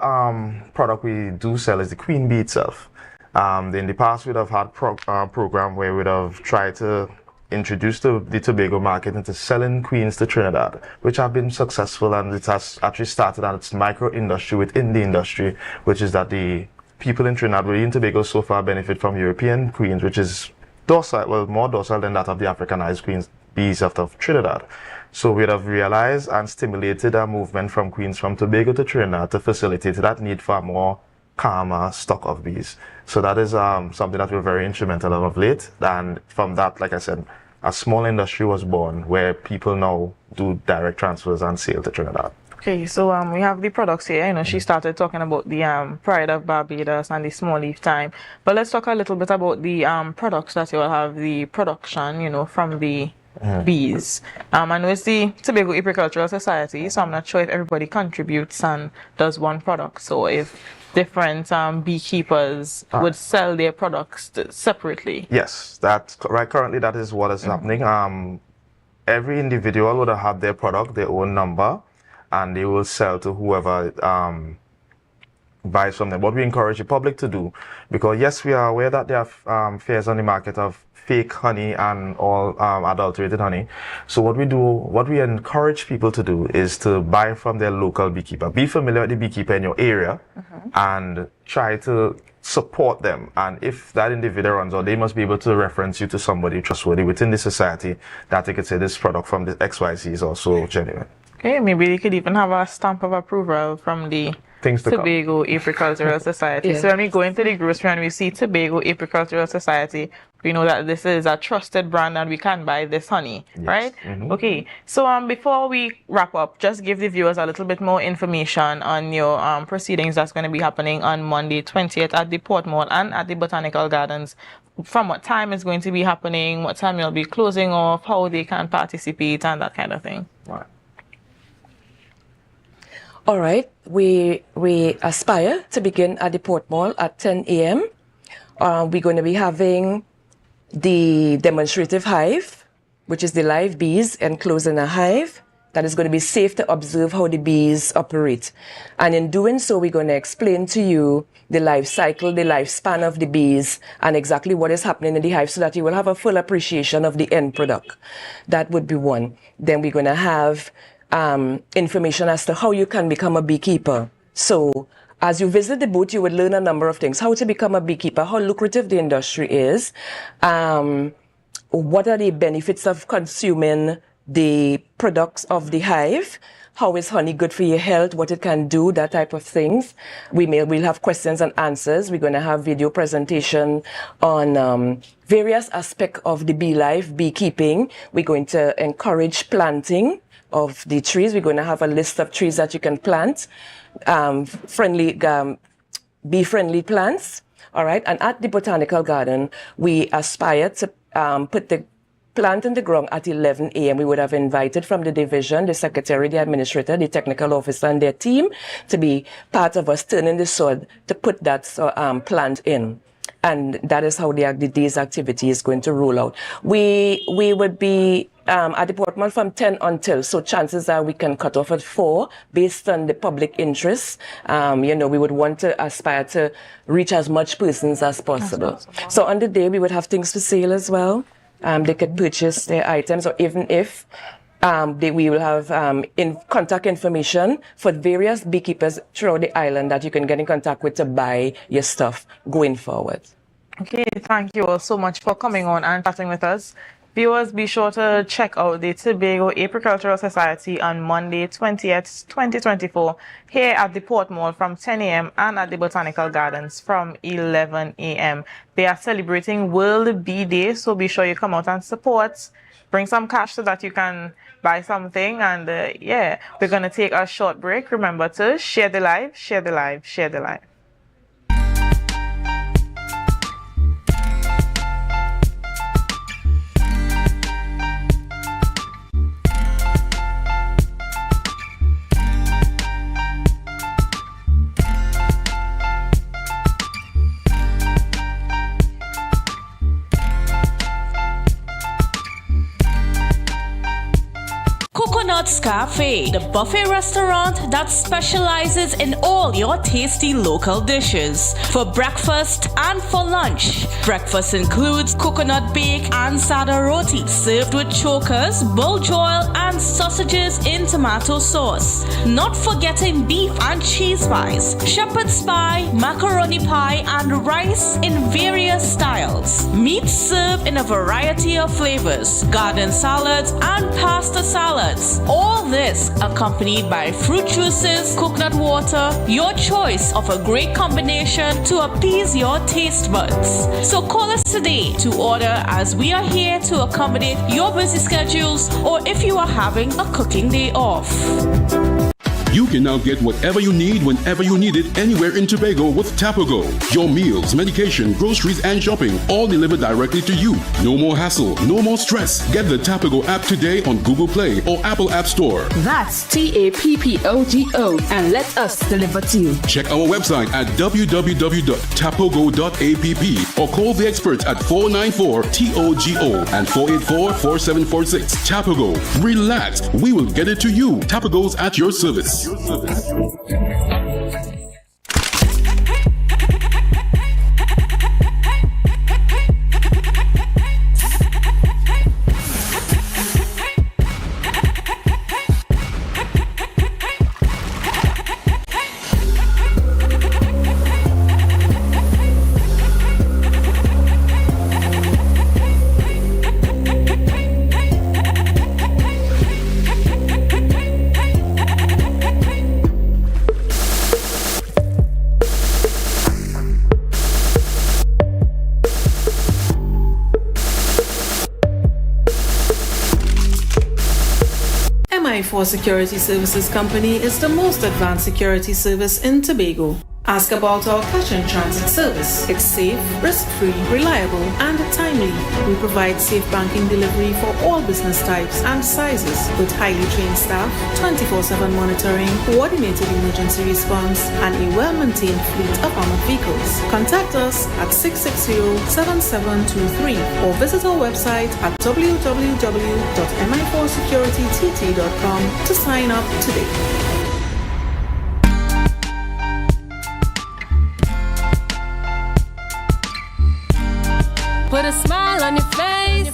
product we do sell is the queen bee itself. In the past, we'd have had program where we'd have tried to introduce the Tobago market into selling queens to Trinidad, which have been successful, and it has actually started on its micro industry within the industry, which is that the people in Trinidad and Tobago so far benefit from European queens, which is docile, well, more docile than that of the Africanized queens bees out of Trinidad. So we'd have realized and stimulated a movement from queens from Tobago to Trinidad to facilitate that need for a more calmer stock of bees. So that is something that we're very instrumental of late. And from that, like I said, a small industry was born where people now do direct transfers and sale to Trinidad. Okay, so we have the products here. You know, she started talking about the Pride of Barbados and the small leaf thyme. But let's talk a little bit about the products that you will have, the production, you know, from the bees. I know it's the Tobago Apicultural Society, so I'm not sure if everybody contributes and does one product. So if different beekeepers would sell their products separately. Yes, that's right. Currently, that is what is happening. Every individual would have their product, their own number, and they will sell to whoever buys from them. What we encourage the public to do, because yes, we are aware that there are fears on the market of fake honey and all adulterated honey. So what we encourage people to do is to buy from their local beekeeper. Be familiar with the beekeeper in your area and try to support them. And if that individual runs out, they must be able to reference you to somebody trustworthy within the society that they could say this product from the XYZ is also genuine. Okay, maybe they could even have a stamp of approval from the Tobago Apicultural Society. Yeah. So when we go into the grocery and we see Tobago Apicultural Society, we know that this is a trusted brand and we can buy this honey, right? Okay, so before we wrap up, just give the viewers a little bit more information on your proceedings that's going to be happening on Monday 20th at the Port Mall and at the Botanical Gardens. From what time is going to be happening, what time you'll be closing off, how they can participate and that kind of thing. Right. All right, we aspire to begin at the Port Mall at 10 a.m. We're going to be having the demonstrative hive, which is the live bees enclosed in a hive. That is going to be safe to observe how the bees operate. And in doing so, we're going to explain to you the life cycle, the lifespan of the bees, and exactly what is happening in the hive so that you will have a full appreciation of the end product. That would be one. Then we're going to have information as to how you can become a beekeeper. So as you visit the booth, you would learn a number of things. How to become a beekeeper, how lucrative the industry is, what are the benefits of consuming the products of the hive, how is honey good for your health, what it can do, that type of things. We'll have questions and answers. We're going to have video presentation on various aspects of the bee life, beekeeping. We're going to encourage planting of the trees. We're going to have a list of trees that you can plant, bee-friendly plants. All right. And at the Botanical Garden, we aspire to put the plant in the ground at 11 a.m. We would have invited from the division, the secretary, the administrator, the technical officer, and their team to be part of us turning the sod to put that plant in. And that is how the day's activity is going to roll out. We would be at the Port Mall from 10 until, so chances are we can cut off at 4 based on the public interest. We would want to aspire to reach as much persons as possible. So on the day, we would have things for sale as well. They could purchase their items, or even if we will have contact information for various beekeepers throughout the island that you can get in contact with to buy your stuff going forward. Okay, thank you all so much for coming on and chatting with us. Viewers, be sure to check out the Tobago Apicultural Society on Monday 20th, 2024 here at the Port Mall from 10 a.m. and at the Botanical Gardens from 11 a.m. They are celebrating World Bee Day, so be sure you come out and support. Bring some cash so that you can buy something. And we're going to take a short break. Remember to share the live, share the live, share the live. Coconut scarf Cafe, the buffet restaurant that specializes in all your tasty local dishes. For breakfast and for lunch. Breakfast includes coconut bake and sada roti, served with chokers, buljoil, and sausages in tomato sauce. Not forgetting beef and cheese pies, shepherd's pie, macaroni pie, and rice in various styles. Meat served in a variety of flavors, garden salads and pasta salads. All this accompanied by fruit juices, coconut water, your choice of a great combination to appease your taste buds. So call us today to order, as we are here to accommodate your busy schedules or if you are having a cooking day off. You can now get whatever you need whenever you need it anywhere in Tobago with Tobago. Your meals, medication, groceries, and shopping all delivered directly to you. No more hassle, no more stress. Get the Tobago app today on Google Play or Apple App Store. That's TAPPOGO and let us deliver to you. Check our website at www.tapogo.app or call the experts at 494-TOGO and 484-4746. Tobago. Relax. We will get it to you. Tobago's at your service. MI4 Security Services Company is the most advanced security service in Tobago. Ask about our cash and transit service. It's safe, risk-free, reliable, and timely. We provide safe banking delivery for all business types and sizes with highly trained staff, 24/7 monitoring, coordinated emergency response, and a well-maintained fleet of armored vehicles. Contact us at 660-7723 or visit our website at www.mi4securitytt.com to sign up today. Put a smile on your face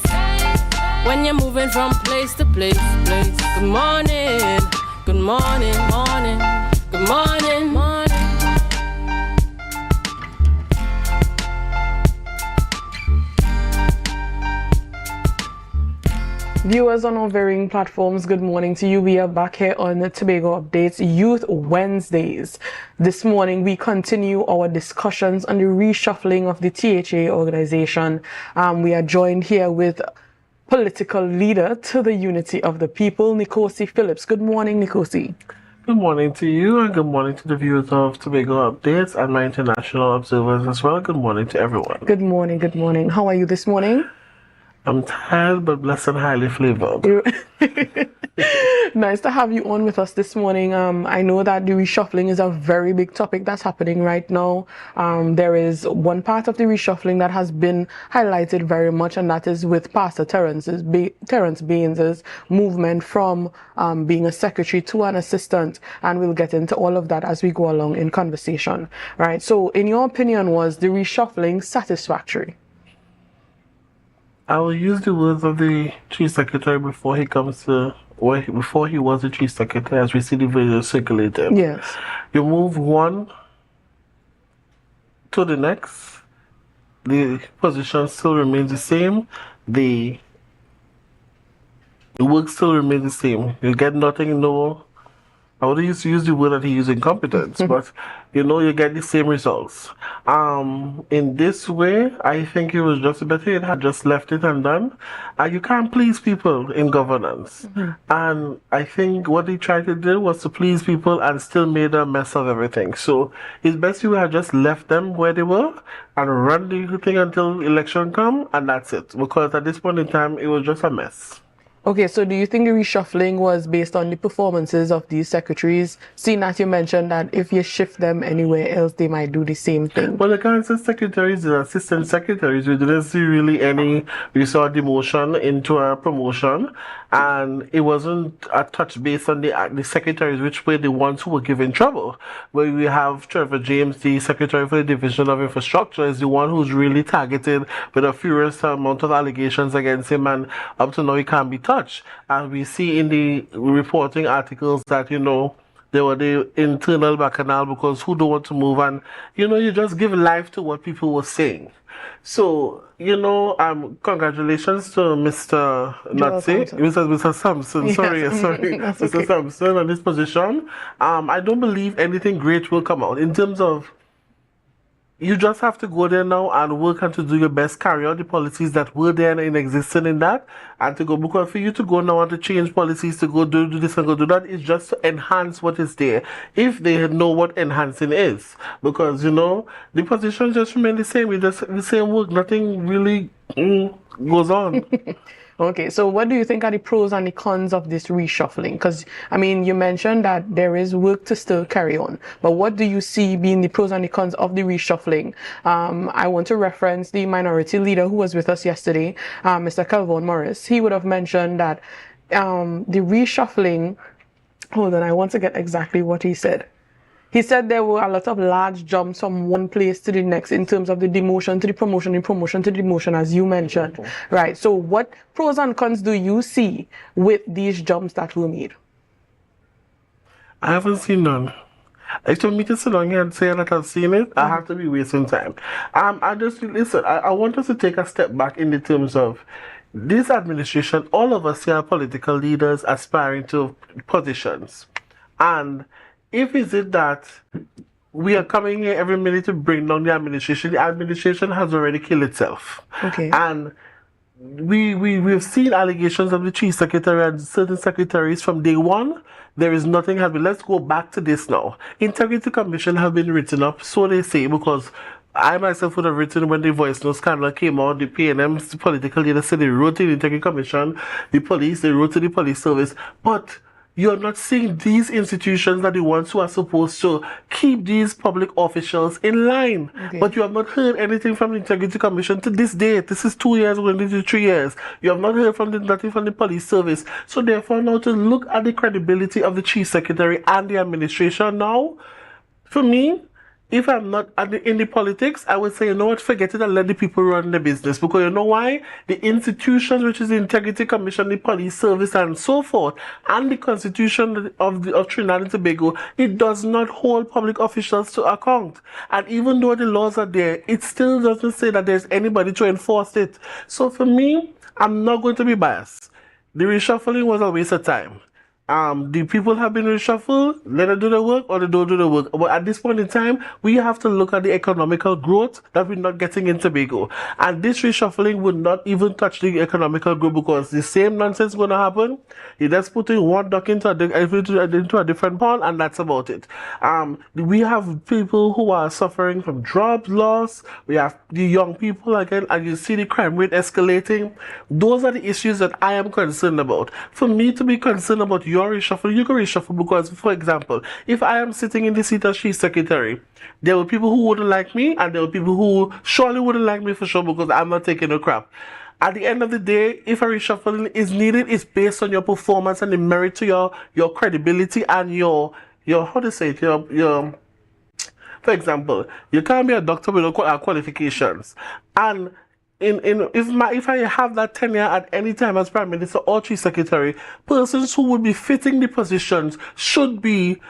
when you're moving from place to place. Good morning, good morning, morning, good morning, morning. Viewers on our varying platforms, good morning to you. We are back here on the Tobago Updates Youth Wednesdays. This morning, we continue our discussions on the reshuffling of the THA organization. We are joined here with political leader to the unity of the people, Nkosi Phillips. Good morning, Nkosi. Good morning to you, and good morning to the viewers of Tobago Updates and my international observers as well. Good morning to everyone. Good morning, good morning. How are you this morning? I'm tired, but blessed and highly flavored. Nice to have you on with us this morning. I know that the reshuffling is a very big topic that's happening right now. There is one part of the reshuffling that has been highlighted very much, and that is with Pastor Terence Baines' movement from being a secretary to an assistant, and we'll get into all of that as we go along in conversation. Right. So, in your opinion, was the reshuffling satisfactory? I will use the words of the chief secretary before he comes to, before he was the chief secretary, as we see the video circulated. Yes. You move one to the next, the position still remains the same, the work still remains the same. You get nothing, no. I would used to use the word that he used incompetence, but you get the same results. In this way, I think it was just better it had just left it and done. You can't please people in governance. And I think what they tried to do was to please people and still made a mess of everything. So it's best you had just left them where they were and run the thing until election come, and that's it. Because at this point in time, it was just a mess. Okay, so do you think the reshuffling was based on the performances of these secretaries, seeing that you mentioned that if you shift them anywhere else, they might do the same thing? Well, the council secretaries, the assistant secretaries, we didn't see really any, we saw demotion into a promotion, and it wasn't a touch base on the secretaries, which were the ones who were given trouble. Where we have Trevor James, the Secretary for the Division of Infrastructure, is the one who's really targeted with a furious amount of allegations against him, and up to now he can't be touched. And we see in the reporting articles that, you know, there were the internal bacchanal because who don't want to move, and, you know, you just give life to what people were saying. So, you know, congratulations to Mr. Mr. Sampson. Sorry, Mr. Okay. Sampson on this position. I don't believe anything great will come out in terms of. You just have to go there now and work and to do your best, carry out the policies that were there and in existence in that, and to go, because for you to go now and to change policies to go do this and go do that is just to enhance what is there, if they know what enhancing is. Because, you know, the positions just remain the same, it's just the same work, nothing really goes on. Okay, so what do you think are the pros and the cons of this reshuffling? Because, I mean, you mentioned that there is work to still carry on, but what do you see being the pros and the cons of the reshuffling? I want to reference the minority leader who was with us yesterday, Mr. Calvin Morris. He would have mentioned that the reshuffling, hold on, I want to get exactly what he said. He said there were a lot of large jumps from one place to the next in terms of the demotion to the promotion, the promotion to the demotion, as you mentioned. Right. So what pros and cons do you see with these jumps that were made? I haven't seen none. If you me to sit down here and say that I've seen it, I have to be wasting time. I just, listen, I want us to take a step back in the terms of this administration. All of us here are political leaders aspiring to positions. And if is it that we are coming here every minute to bring down the administration has already killed itself. Okay. And we've seen allegations of the chief secretary and certain secretaries from day one. There is nothing happening. Let's go back to this now. Integrity Commission have been written up, so they say, because I myself would have written when the voice note scandal came out, the PNM's political leaders said they wrote to the Integrity Commission, the police, they wrote to the police service, but you're not seeing these institutions are the ones who are supposed to keep these public officials in line. Okay. But you have not heard anything from the Integrity Commission to this date. This is 2 years, going into 3 years. You have not heard from nothing from the police service. So therefore, now to look at the credibility of the chief secretary and the administration now, for me, if I'm not in the politics, I would say, you know what, forget it and let the people run the business. Because you know why? The institutions, which is the Integrity Commission, the police service, and so forth, and the Constitution of Trinidad and Tobago, it does not hold public officials to account. And even though the laws are there, it still doesn't say that there's anybody to enforce it. So for me, I'm not going to be biased. The reshuffling was a waste of time. The people have been reshuffled, let them do the work or they don't do the work. But at this point in time, we have to look at the economical growth that we're not getting in Tobago. And this reshuffling would not even touch the economical growth because the same nonsense is going to happen. You're just putting one duck into a different pond and that's about it. We have people who are suffering from job loss. We have the young people again, and you see the crime rate escalating. Those are the issues that I am concerned about. For me to be concerned about your reshuffle, you can reshuffle because, for example, if I am sitting in the seat as chief secretary, there were people who wouldn't like me and there were people who surely wouldn't like me for sure because I'm not taking a crap. At the end of the day, if a reshuffling is needed, it's based on your performance and the merit to your credibility and your how to say it, your for example, you can't be a doctor without qualifications. And if I have that tenure at any time as Prime Minister or Chief Secretary, persons who would be fitting the positions should be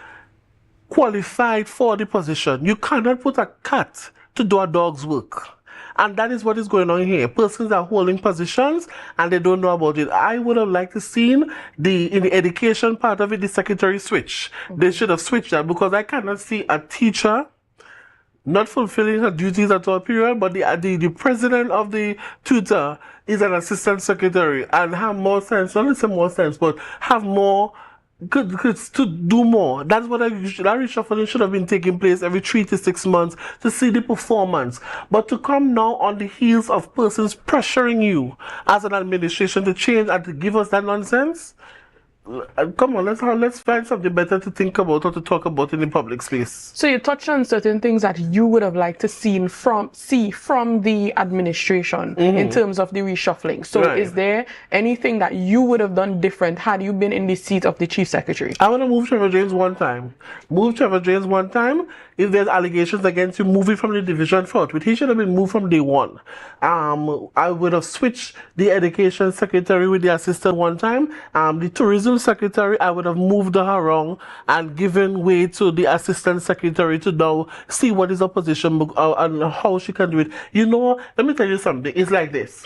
qualified for the position. You cannot put a cat to do a dog's work. And that is what is going on here. Persons are holding positions and they don't know about it. I would have liked to seen in the education part of it, the secretary switch. They should have switched that because I cannot see a teacher not fulfilling her duties at all period, but the president of the tutor is an assistant secretary and have more sense, not only more sense, but have more, could to do more. That's what that reshuffling should have been taking place every 3 to 6 months to see the performance. But to come now on the heels of persons pressuring you as an administration to change and to give us that nonsense, come on, let's find something better to think about or to talk about in the public space. So you touched on certain things that you would have liked to see from the administration in terms of the reshuffling. So is there anything that you would have done different had you been in the seat of the Chief Secretary? I want to move Trevor James one time. If there's allegations against you, move it from the division forward. He should have been moved from day one. I would have switched the education secretary with the assistant one time. The tourism secretary, I would have moved her around and given way to the assistant secretary to now see what is opposition and how she can do it. You know, let me tell you something. It's like this.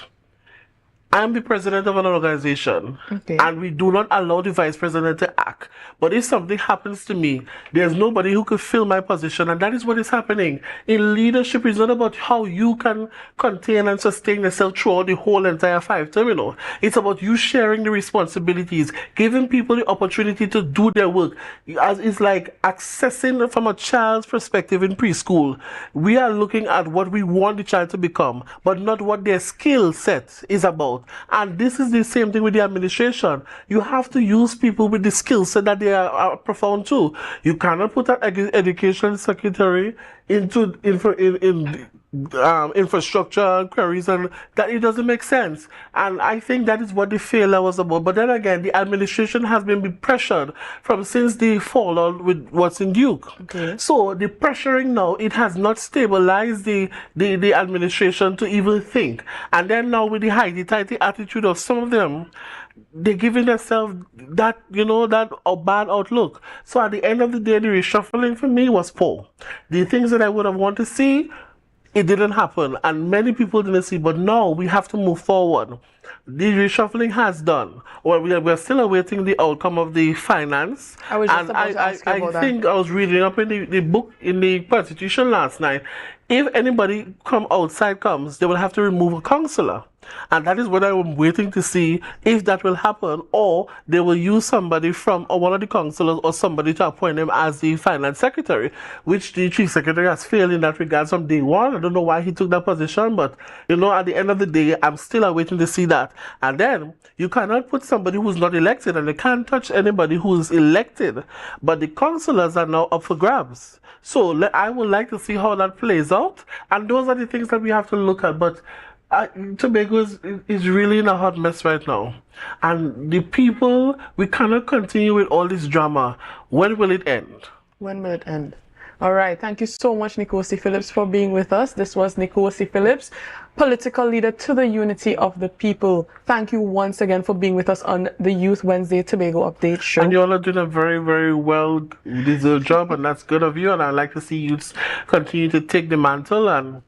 I'm the president of an organization, and we do not allow the vice president to act. But if something happens to me, there's nobody who could fill my position, and that is what is happening. In leadership, it's not about how you can contain and sustain yourself throughout the whole entire 5-term. It's about you sharing the responsibilities, giving people the opportunity to do their work. It's like accessing from a child's perspective in preschool. We are looking at what we want the child to become, but not what their skill set is about. And this is the same thing with the administration. You have to use people with the skill set that they are profound too. You cannot put an education secretary into infrastructure queries, and that it doesn't make sense. And I think that is what the failure was about. But then again, the administration has been pressured since the fallout with what's in Duke. So the pressuring now, it has not stabilized the administration to even think. And then now with the highty-tighty attitude of some of them, they're giving themselves that, that bad outlook. So at the end of the day, the reshuffling for me was poor. The things that I would have wanted to see, it didn't happen, and many people didn't see, but now we have to move forward. The reshuffling has done. Well, we're still awaiting the outcome of the finance. I was just about to ask you about that. I think I was reading up in the book, in the Constitution last night. If anybody comes, they will have to remove a councillor. And that is what I'm waiting to see, if that will happen, or they will use somebody from one of the councillors or somebody to appoint them as the finance secretary, which the chief secretary has failed in that regard from day one. I don't know why he took that position, but at the end of the day, I'm still awaiting to see that. And then you cannot put somebody who's not elected, and you can't touch anybody who's elected. But the councillors are now up for grabs. So I would like to see how that plays out, and those are the things that we have to look at. But Tobago is really in a hot mess right now. And the people, we cannot continue with all this drama. When will it end? When will it end? All right. Thank you so much, Nkosi Phillips, for being with us. This was Nkosi Phillips, political leader to the unity of the people. Thank you once again for being with us on the Youth Wednesday Tobago Update Show. And you all are doing a very, very well-deserved job, and that's good of you. And I'd like to see youths continue to take the mantle, and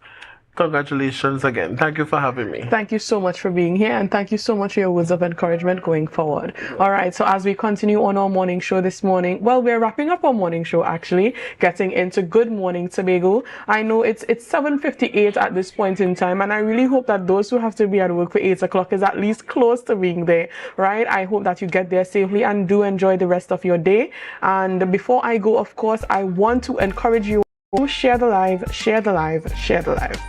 congratulations again. Thank you for having me. Thank you so much for being here, and thank you so much for your words of encouragement going forward. All right, so as we continue on our morning show this morning, well, we're wrapping up our morning show actually, getting into Good Morning Tobago. I know it's 7:58 at this point in time, and I really hope that those who have to be at work for 8 o'clock is at least close to being there, right? I hope that you get there safely and do enjoy the rest of your day. And before I go, of course, I want to encourage you to share the live, share the live, share the live.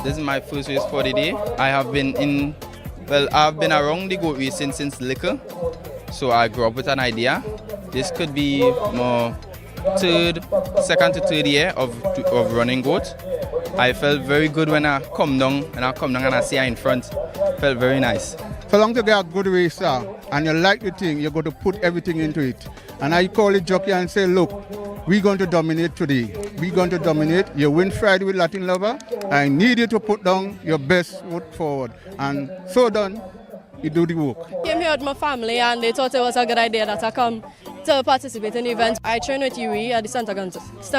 This is my first race for the day. I've been around the goat racing since little, so I grew up with an idea. This could be my second to third year of running goat. I felt very good when I come down and I see her in front. Felt very nice. So long to get a good racer and you like the thing, you're going to put everything into it. And I call it jockey and say, look, we're going to dominate today. We're going to dominate. You win Friday with Latin Lover. I need you to put down your best foot forward. And so done, you do the work. I came here with my family and they thought it was a good idea that I come to participate in the event. I train with UE at the St.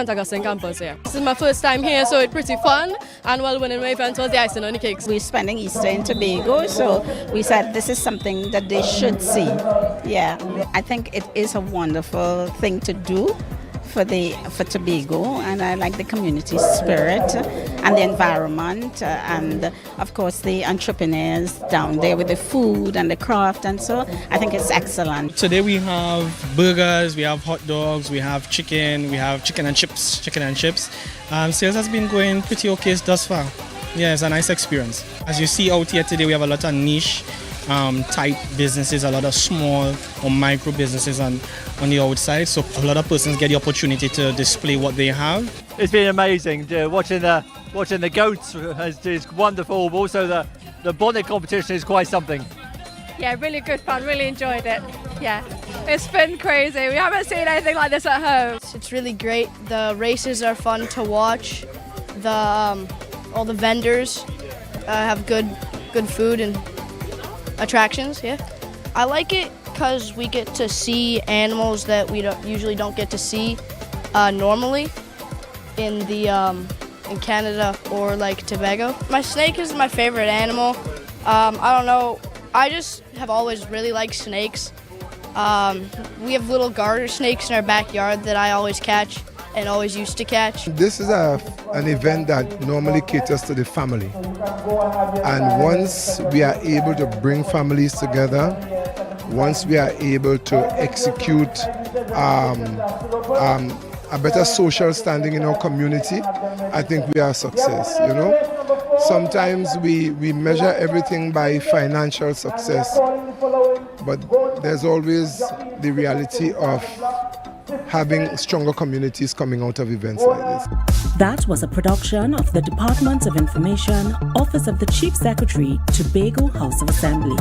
Augustine campus here. This is my first time here, so it's pretty fun. And while winning my event was the icing on the cakes. We're spending Easter in Tobago, so we said this is something that they should see. Yeah, I think it is a wonderful thing to do for Tobago, and I like the community spirit and the environment and of course the entrepreneurs down there with the food and the craft, and so I think it's excellent. Today we have burgers, we have hot dogs, we have chicken and chips. Sales has been going pretty okay thus far. Yeah, it's a nice experience. As you see out here today, we have a lot of niche type businesses, a lot of small or micro businesses on the outside, so a lot of persons get the opportunity to display what they have. It's been amazing. Watching the goats is wonderful, but also the bonnet competition is quite something. Yeah, really good fun, really enjoyed it. Yeah, it's been crazy. We haven't seen anything like this at home. It's really great. The races are fun to watch. All the vendors have good food and attractions. Yeah, I like it because we get to see animals that we usually don't get to see normally in Canada or like Tobago. My snake is my favorite animal. I don't know, I just have always really liked snakes. We have little garter snakes in our backyard that I always catch and always used to catch. This is an event that normally caters to the family, and once we are able to bring families together, once we are able to execute a better social standing in our community, I think we are a success. You know, sometimes we measure everything by financial success, but there's always the reality of having stronger communities coming out of events like this. That was a production of the Department of Information, Office of the Chief Secretary, Tobago House of Assembly.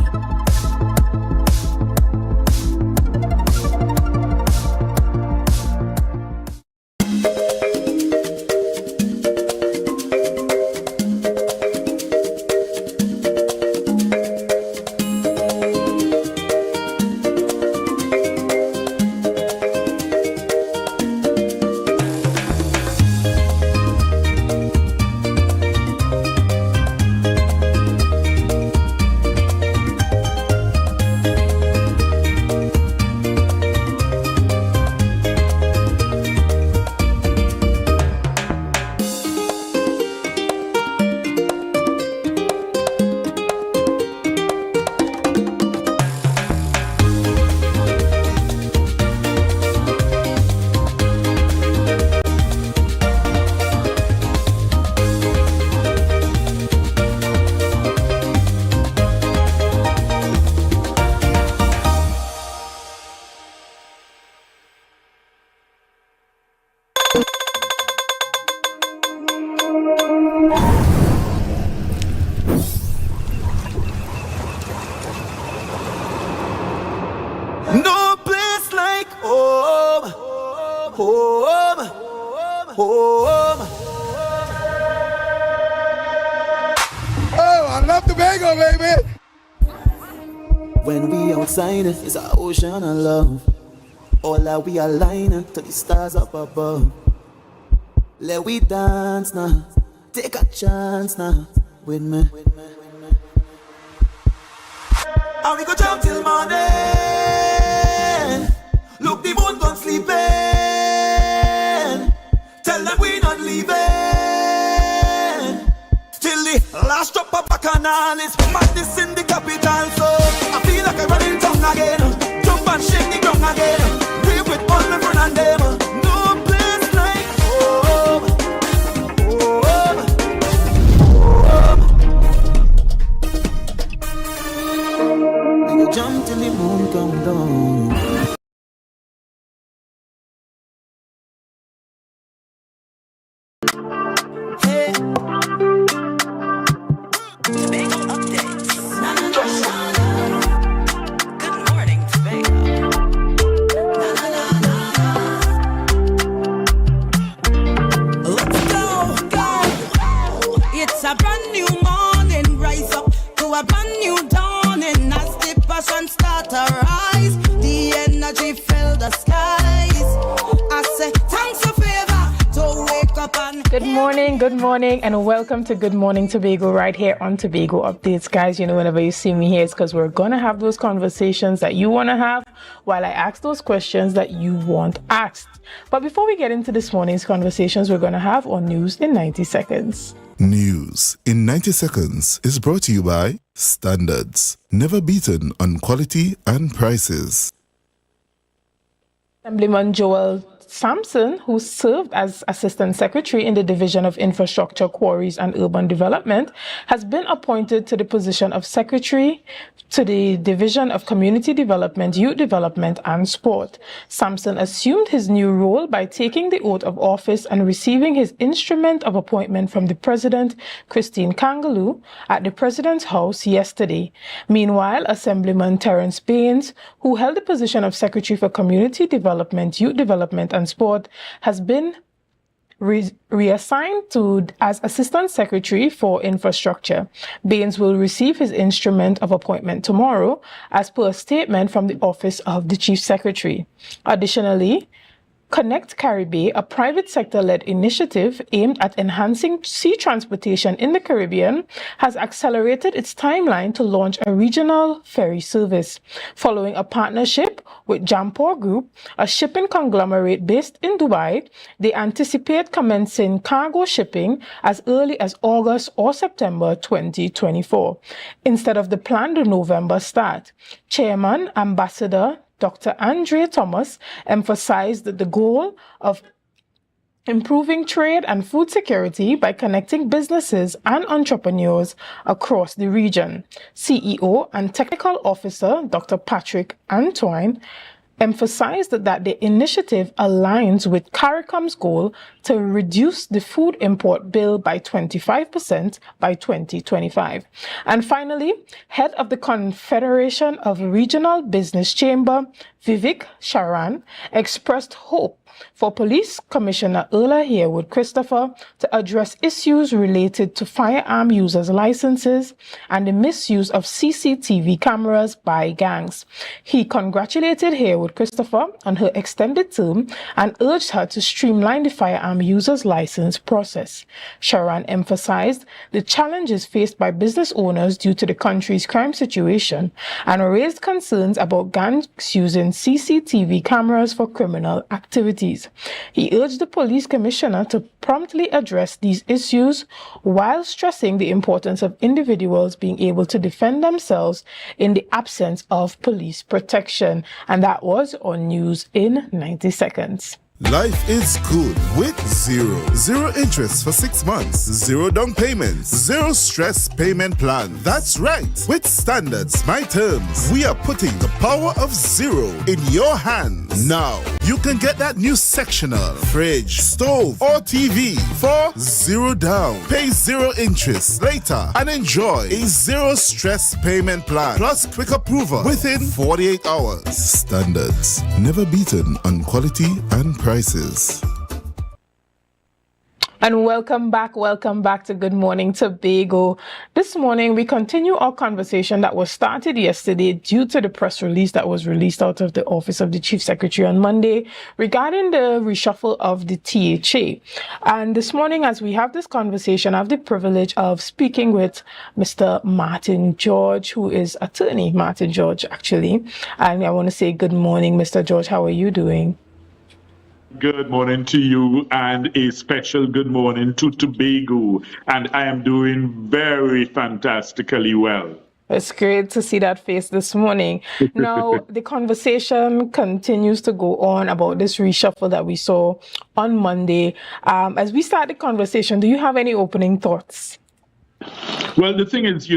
No place like home, home, home. Oh, I love Tobago, baby! When we outside, it's an ocean of love. All that we align to the stars up above. Let we dance now, take a chance now with me. And we go jump till morning. Look, the moon gone sleeping. Tell them we not leaving till the last drop of bacchanal. It's madness in the capital, so I feel like I'm running tongue again. Jump and shake the ground again. Live with all my friends and them. No place like home, home, home. We go jump till the moon come down. good morning, and welcome to Good Morning Tobago right here on Tobago Updates. Guys, you know, whenever you see me here, it's because we're going to have those conversations that you want to have while I ask those questions that you want asked. But before we get into this morning's conversations, we're going to have on News in 90 Seconds. News in 90 Seconds is brought to you by Standards, never beaten on quality and prices. Assemblyman Joel Sampson, who served as Assistant Secretary in the Division of Infrastructure, Quarries and Urban Development, has been appointed to the position of Secretary to the Division of Community Development, Youth Development and Sport. Sampson assumed his new role by taking the oath of office and receiving his instrument of appointment from the President, Christine Kangaloo, at the President's house yesterday. Meanwhile, Assemblyman Terence Baines, who held the position of Secretary for Community Development, Youth Development and Sport, has been reassigned as Assistant Secretary for Infrastructure. Baines will receive his instrument of appointment tomorrow, as per a statement from the Office of the Chief Secretary. Additionally, Connect Caribbean, a private sector-led initiative aimed at enhancing sea transportation in the Caribbean, has accelerated its timeline to launch a regional ferry service. Following a partnership with Jampor Group, a shipping conglomerate based in Dubai, they anticipate commencing cargo shipping as early as August or September 2024, instead of the planned November start. Chairman, Ambassador Dr. Andre Thomas emphasized that the goal of improving trade and food security by connecting businesses and entrepreneurs across the region. CEO and Technical Officer Dr. Patrick Antoine emphasized that the initiative aligns with CARICOM's goal to reduce the food import bill by 25% by 2025. And finally, head of the Confederation of Regional Business Chamber, Vivek Sharan, expressed hope for Police Commissioner Erla Harewood Christopher to address issues related to firearm users' licenses and the misuse of CCTV cameras by gangs. He congratulated Harewood Christopher on her extended term and urged her to streamline the firearm users' license process. Sharan emphasized the challenges faced by business owners due to the country's crime situation and raised concerns about gangs using CCTV cameras for criminal activities. He urged the police commissioner to promptly address these issues while stressing the importance of individuals being able to defend themselves in the absence of police protection. And that was on News in 90 Seconds. Life is good with Zero. Zero interest for 6 months. Zero down payments. Zero stress payment plan. That's right. With Standards, My Terms, we are putting the power of zero in your hands. Now, you can get that new sectional, fridge, stove, or TV for zero down. Pay zero interest later and enjoy a zero stress payment plan plus quick approval within 48 hours. Standards, never beaten on quality and prices. And welcome back to Good Morning Tobago. This morning, we continue our conversation that was started yesterday due to the press release that was released out of the Office of the Chief Secretary on Monday regarding the reshuffle of the THA. And this morning, as we have this conversation, I have the privilege of speaking with Mr. Martin George, who is attorney Martin George, actually. And I want to say good morning, Mr. George. How are you doing? Good morning to you, and a special good morning to Tobago. And I am doing very fantastically well. It's great to see that face this morning. Now, the conversation continues to go on about this reshuffle that we saw on Monday. As we start the conversation, do you have any opening thoughts? Well, the thing is, a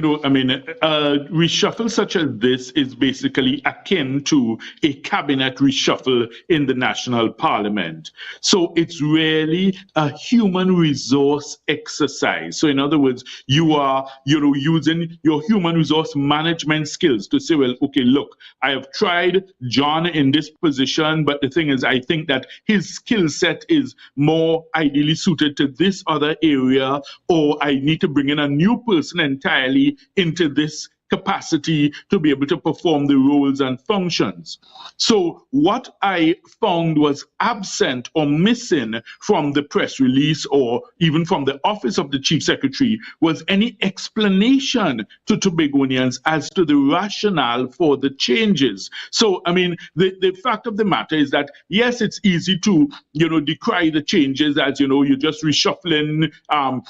reshuffle such as this is basically akin to a cabinet reshuffle in the national parliament. So it's really a human resource exercise. So in other words, you are, using your human resource management skills to say, well, okay, look, I have tried John in this position, but the thing is, I think that his skill set is more ideally suited to this other area, or I need to bring in a new person entirely into this capacity to be able to perform the roles and functions. So what I found was absent or missing from the press release or even from the office of the Chief Secretary was any explanation to Tobagonians as to the rationale for the changes. So, I mean, the fact of the matter is that, yes, it's easy to, decry the changes as, you're just reshuffling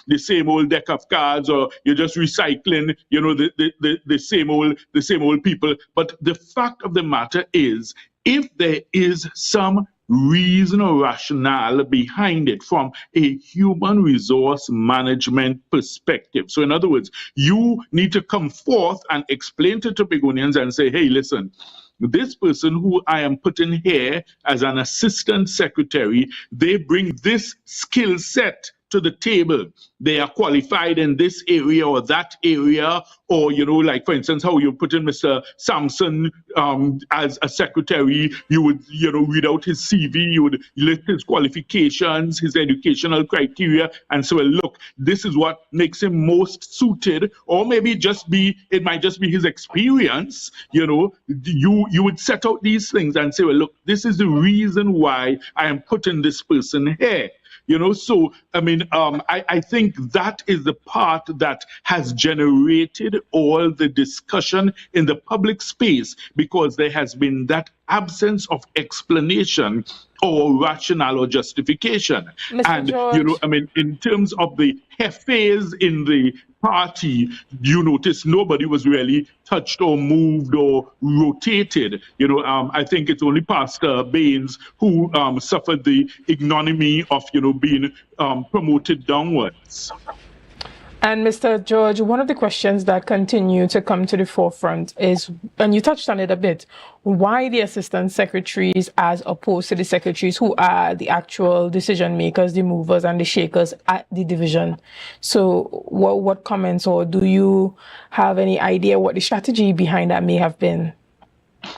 the same old deck of cards, or you're just recycling, the same old people. But the fact of the matter is, if there is some reason or rationale behind it from a human resource management perspective. So in other words, you need to come forth and explain to Tobagonians and say, hey, listen, this person who I am putting here as an assistant secretary, they bring this skill set to the table. They are qualified in this area or that area, or, like, for instance, how you put in Mr. Sampson as a secretary, you would, read out his CV, you would list his qualifications, his educational criteria, and so, look, this is what makes him most suited, or maybe it might just be his experience, you would set out these things and say, well, look, this is the reason why I am putting this person here. So, I mean, I think that is the part that has generated all the discussion in the public space, because there has been that absence of explanation or rationale or justification. Mr. And, George. I mean, in terms of the hefes in the party, you notice nobody was really touched or moved or rotated. I think it's only Pastor Baines who suffered the ignominy of, being promoted downwards. And Mr. George, one of the questions that continue to come to the forefront is, and you touched on it a bit, why the assistant secretaries as opposed to the secretaries who are the actual decision makers, the movers and the shakers at the division? So what comments, or do you have any idea what the strategy behind that may have been?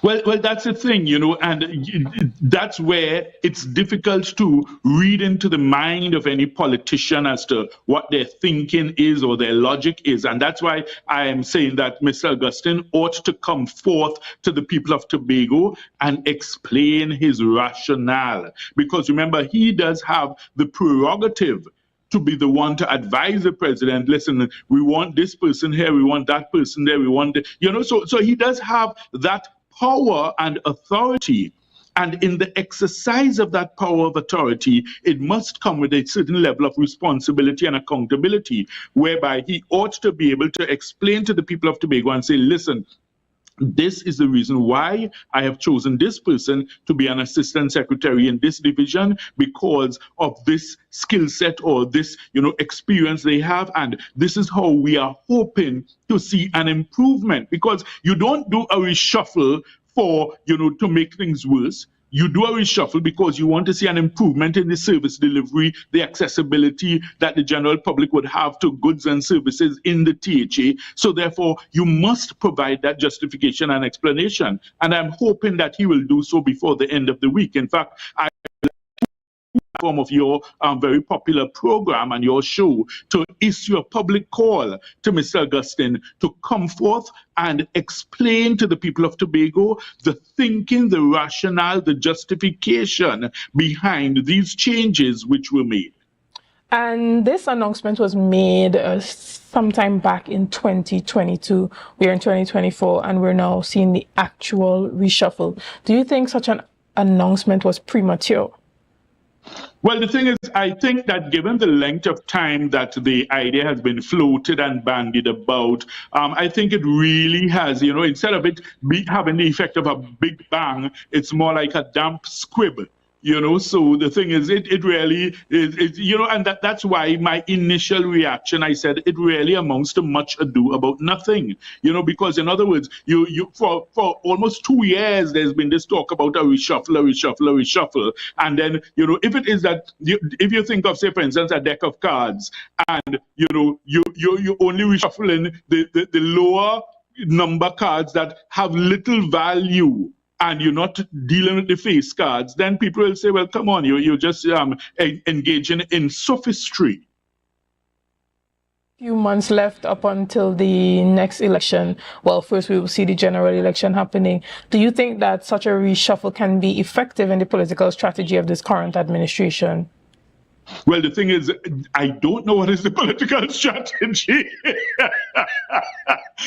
Well, that's the thing, and that's where it's difficult to read into the mind of any politician as to what their thinking is or their logic is. And that's why I am saying that Mr. Augustine ought to come forth to the people of Tobago and explain his rationale. Because remember, he does have the prerogative to be the one to advise the president, listen, we want this person here, we want that person there, we want, so he does have that power and authority. And in the exercise of that power of authority, it must come with a certain level of responsibility and accountability, whereby he ought to be able to explain to the people of Tobago and say, listen, this is the reason why I have chosen this person to be an assistant secretary in this division, because of this skill set or this, experience they have. And this is how we are hoping to see an improvement, because you don't do a reshuffle for, to make things worse. You do a reshuffle because you want to see an improvement in the service delivery, the accessibility that the general public would have to goods and services in the THA. So therefore, you must provide that justification and explanation. And I'm hoping that he will do so before the end of the week. In fact, form of your very popular program and your show to issue a public call to Mr. Augustine to come forth and explain to the people of Tobago the thinking, the rationale, the justification behind these changes which were made. And this announcement was made sometime back in 2022. We're in 2024 and we're now seeing the actual reshuffle. Do you think such an announcement was premature? Well, the thing is, I think that given the length of time that the idea has been floated and bandied about, I think it really has, instead of it having the effect of a big bang, it's more like a damp squib. So the thing is, it really is, and that's why my initial reaction, I said, it really amounts to much ado about nothing, because in other words, for almost 2 years, there's been this talk about a reshuffle. And then, if it is that, if you think of, say, for instance, a deck of cards, and, you're only reshuffling the lower number cards that have little value, and you're not dealing with the face cards, then people will say, well, come on, you're just engaging in sophistry. Few months left up until the next election. Well, first we will see the general election happening. Do you think that such a reshuffle can be effective in the political strategy of this current administration? Well, the thing is, I don't know what is the political strategy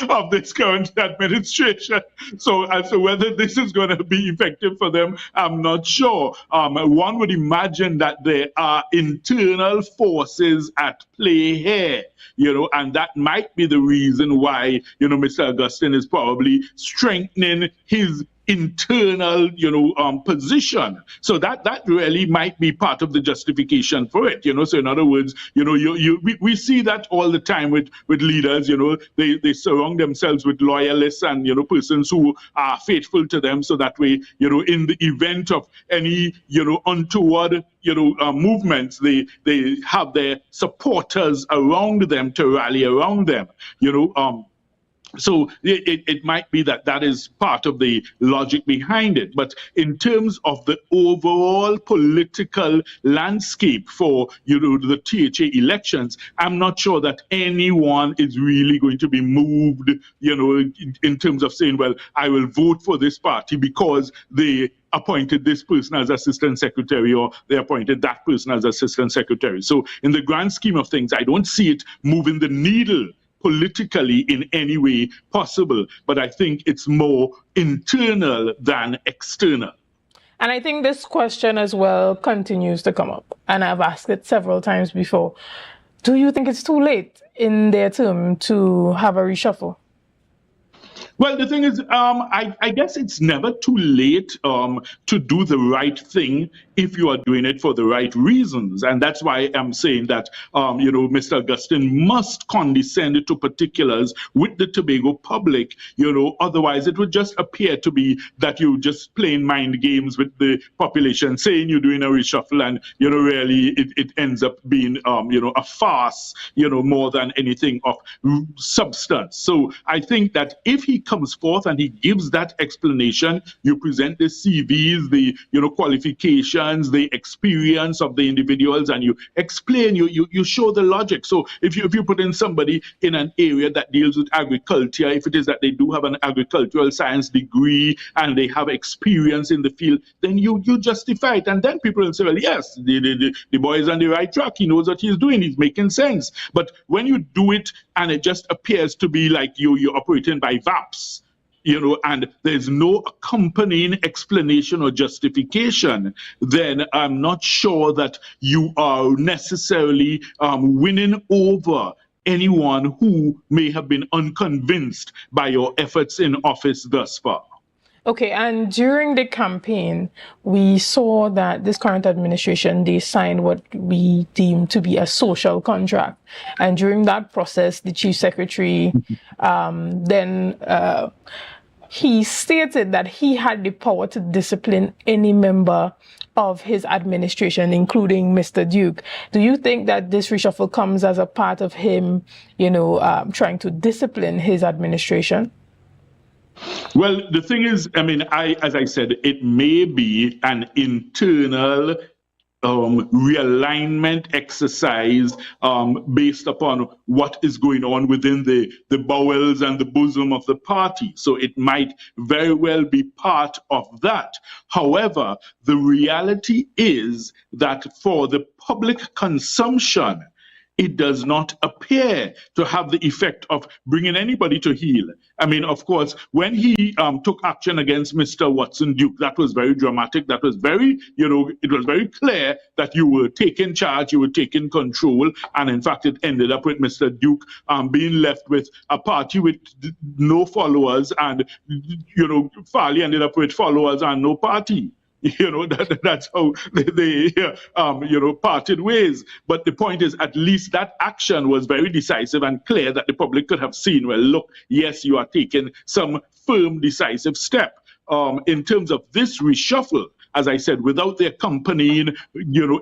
of this current administration. So as to whether this is going to be effective for them, I'm not sure. One would imagine that there are internal forces at play here, and that might be the reason why, Mr. Augustine is probably strengthening his internal, position. So that really might be part of the justification for it, So in other words, we see that all the time with leaders, they surround themselves with loyalists and, persons who are faithful to them. So that way, in the event of any, untoward, movements, they have their supporters around them to rally around them, So it might be that is part of the logic behind it. But in terms of the overall political landscape for, the THA elections, I'm not sure that anyone is really going to be moved, in terms of saying, well, I will vote for this party because they appointed this person as assistant secretary, or they appointed that person as assistant secretary. So in the grand scheme of things, I don't see it moving the needle politically in any way possible, but I think it's more internal than external. And I think this question as well continues to come up, and I've asked it several times before. Do you think it's too late in their term to have a reshuffle? Well, the thing is, I guess it's never too late to do the right thing if you are doing it for the right reasons. And that's why I'm saying that, Mr. Augustine must condescend to particulars with the Tobago public, otherwise it would just appear to be that you're just playing mind games with the population, saying you're doing a reshuffle and, really it ends up being, a farce, more than anything of substance. So I think that if he comes forth and he gives that explanation, you present the CVs, the qualifications, the experience of the individuals, and you explain, you show the logic. So if you put in somebody in an area that deals with agriculture, if it is that they do have an agricultural science degree and they have experience in the field, then you justify it, and then people will say, well, yes, the boy is on the right track, he knows what he's doing, he's making sense. But when you do it and it just appears to be like you're operating by VAPs, and there's no accompanying explanation or justification, then I'm not sure that you are necessarily winning over anyone who may have been unconvinced by your efforts in office thus far. Okay, and during the campaign, we saw that this current administration, they signed what we deem to be a social contract. And during that process, the chief secretary he stated that he had the power to discipline any member of his administration, including Mr. Duke. Do you think that this reshuffle comes as a part of him, trying to discipline his administration? Well, the thing is, as I said, it may be an internal realignment exercise based upon what is going on within the bowels and the bosom of the party. So it might very well be part of that. However, the reality is that for the public consumption, it does not appear to have the effect of bringing anybody to heel. Of course, when he took action against Mr. Watson Duke, that was very dramatic. That was very, it was very clear that you were taking charge, you were taking control. And in fact, it ended up with Mr. Duke being left with a party with no followers. And, Farley ended up with followers and no party. That's how they parted ways. But the point is, at least that action was very decisive and clear that the public could have seen, well, look, yes, you are taking some firm, decisive step. In terms of this reshuffle, as I said, without the accompanying,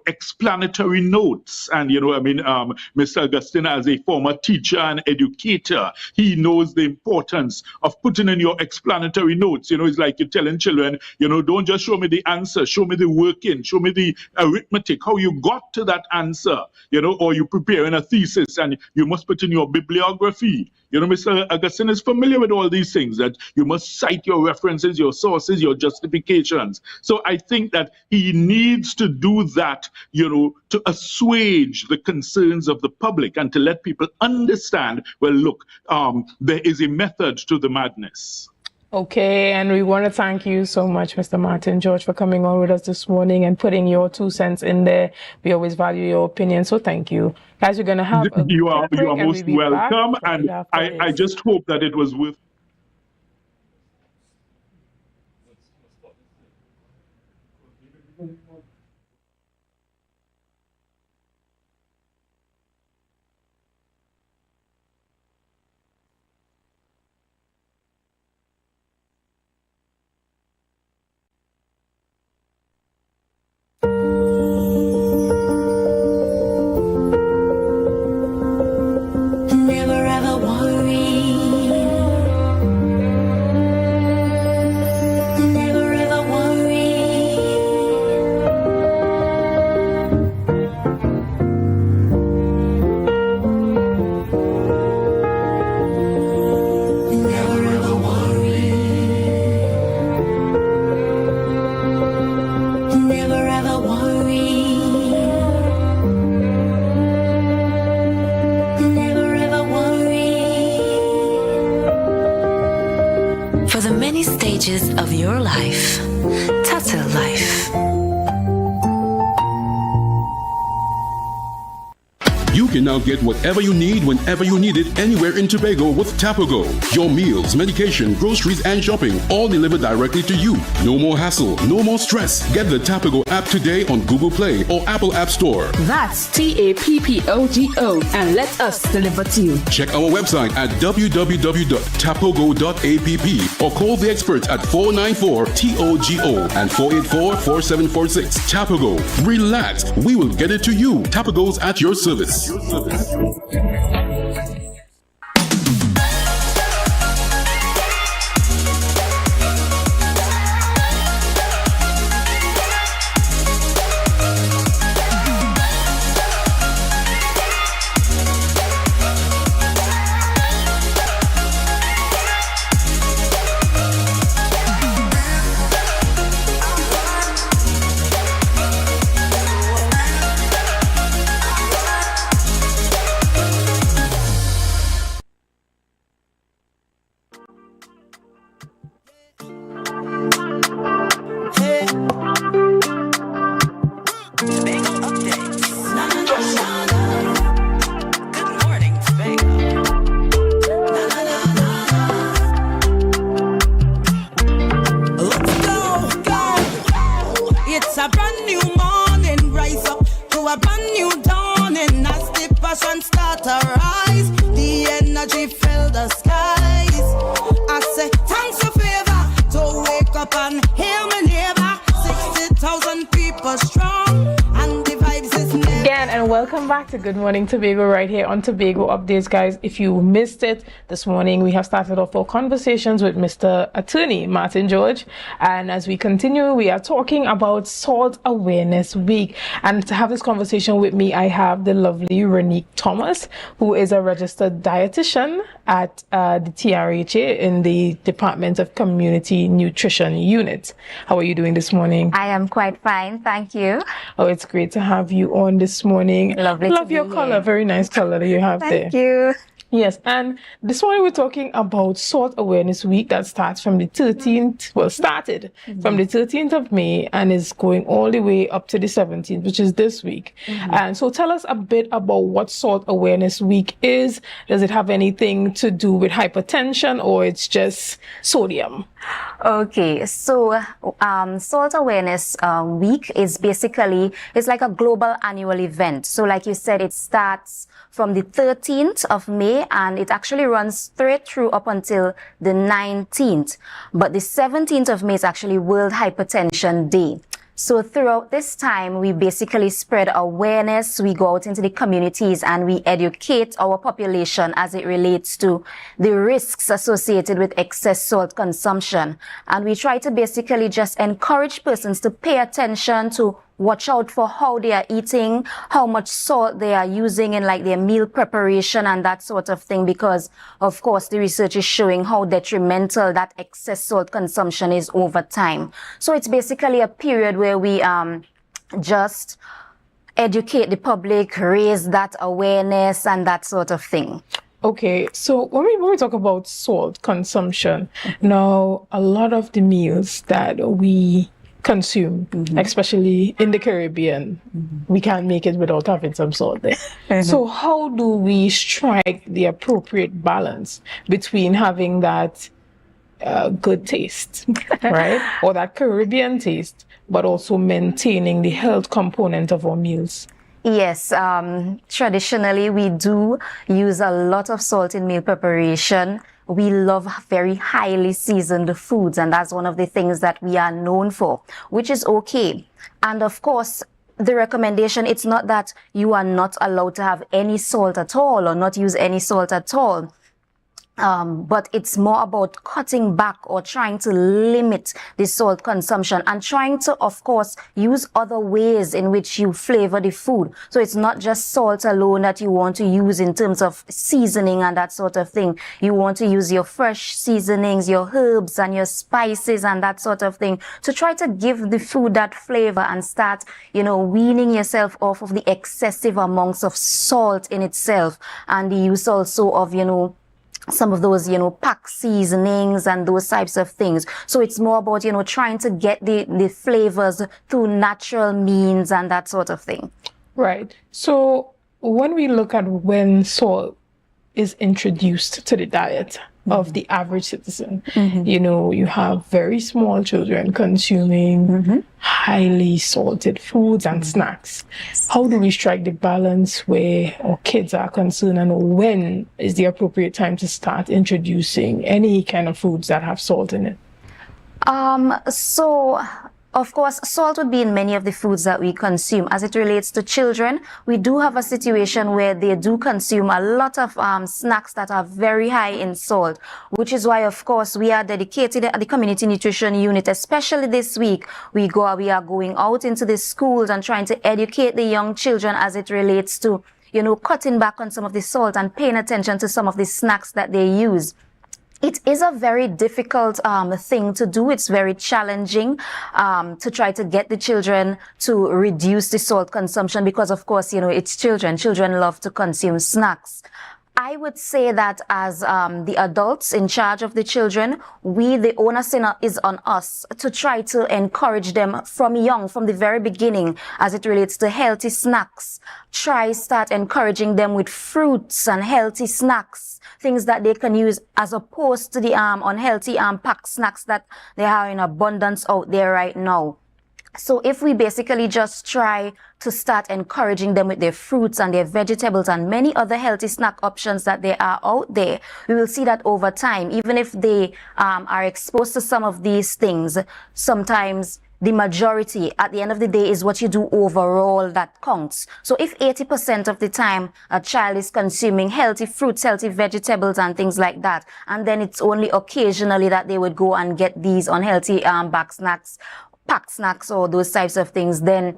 explanatory notes. And, Mr. Augustine, as a former teacher and educator, he knows the importance of putting in your explanatory notes. It's like you're telling children, don't just show me the answer, show me the working, show me the arithmetic, how you got to that answer, or you're preparing a thesis and you must put in your bibliography. Mr. Augustine is familiar with all these things, that you must cite your references, your sources, your justifications. So I think that he needs to do that, to assuage the concerns of the public and to let people understand, well, look, there is a method to the madness. Okay, and we want to thank you so much, Mr. Martin George, for coming on with us this morning and putting your 2 cents in there. We always value your opinion, so thank you. Guys, we're going to have a You are break most welcome, and I just hope that it was worth. Never ever worry. Never ever worry. Never ever worry. Never ever worry. Never ever worry. For the many stages of your life, Tata Life. You can now get whatever you need whenever you need it anywhere in Tobago with Tobago. Your meals, medication, groceries, and shopping all delivered directly to you. No more hassle, no more stress. Get the Tobago app today on Google Play or Apple App Store. That's TAPPOGO, and let us deliver to you. Check our website at www.tapogo.app or call the experts at 494-TOGO and 484-4746. Tobago. Relax. We will get it to you. Tobago's at your service. It's a brand new morning, rise up to a brand new dawning. As the passion start to rise, the energy fill the skies. I say thanks for favor to wake up and hear my neighbor. 60,000 people strong, and the vibes is never. Again, and welcome back to Good Morning Tobago right here on Tobago Updates, guys. If you missed it this morning, we have started off our conversations with Mr. Attorney Martin George, and as we continue, we are talking about Salt Awareness Week. And to have this conversation with me, I have the lovely Renique Thomas, who is a registered dietitian at the TRHA in the Department of Community Nutrition Unit. How are you doing this morning? I am quite fine, thank you. Oh, it's great to have you on this morning. Lovely. Love your color, very nice color that you have there. Thank you. Yes, and this morning we're talking about Salt Awareness Week that starts from the 13th, well, started from the 13th of May and is going all the way up to the 17th, which is this week. And so tell us a bit about what Salt Awareness Week is. Does it have anything to do with hypertension, or it's just sodium? Okay, so Salt Awareness Week is basically, it's like a global annual event. So like you said, it starts from the 13th of May and it actually runs straight through up until the 19th. But the 17th of May is actually World Hypertension Day. So throughout this time, we basically spread awareness. We go out into the communities and we educate our population as it relates to the risks associated with excess salt consumption. And we try to basically just encourage persons to pay attention, to watch out for how they are eating, how much salt they are using in like their meal preparation and that sort of thing, because of course the research is showing how detrimental that excess salt consumption is over time. So it's basically a period where we just educate the public, raise that awareness and that sort of thing. Okay, so when we talk about salt consumption, now a lot of the meals that we consume, especially in the Caribbean, we can't make it without having some salt there. So how do we strike the appropriate balance between having that good taste, right? Or that Caribbean taste, but also maintaining the health component of our meals? Yes, traditionally we do use a lot of salt in meal preparation. We love very highly seasoned foods, and that's one of the things that we are known for, which is okay. And of course, the recommendation, it's not that you are not allowed to have any salt at all or not use any salt at all. But it's more about cutting back or trying to limit the salt consumption and trying to, of course, use other ways in which you flavor the food. So it's not just salt alone that you want to use in terms of seasoning and that sort of thing. You want to use your fresh seasonings, your herbs and your spices and that sort of thing to try to give the food that flavor and start, weaning yourself off of the excessive amounts of salt in itself and the use also of, some of those, pack seasonings and those types of things. So it's more about, trying to get the flavors through natural means and that sort of thing. Right. So when we look at when salt is introduced to the diet of the average citizen, you have very small children consuming highly salted foods and snacks. How do we strike the balance where our kids are concerned, and when is the appropriate time to start introducing any kind of foods that have salt in it? So of course, salt would be in many of the foods that we consume. As it relates to children, we do have a situation where they do consume a lot of snacks that are very high in salt, which is why, of course, we are dedicated at the Community Nutrition Unit, especially this week. We are going out into the schools and trying to educate the young children as it relates to, cutting back on some of the salt and paying attention to some of the snacks that they use. It is a very difficult thing to do. It's very challenging to try to get the children to reduce the salt consumption because, of course, it's children. Children love to consume snacks. I would say that as the adults in charge of the children, the onus is on us to try to encourage them from the very beginning, as it relates to healthy snacks. Start encouraging them with fruits and healthy snacks, things that they can use as opposed to the unhealthy packed snacks that they are in abundance out there right now. So if we basically just try to start encouraging them with their fruits and their vegetables and many other healthy snack options that there are out there, we will see that over time, even if they are exposed to some of these things, sometimes the majority at the end of the day is what you do overall that counts. So if 80% of the time a child is consuming healthy fruits, healthy vegetables and things like that, and then it's only occasionally that they would go and get these unhealthy packed snacks or those types of things, then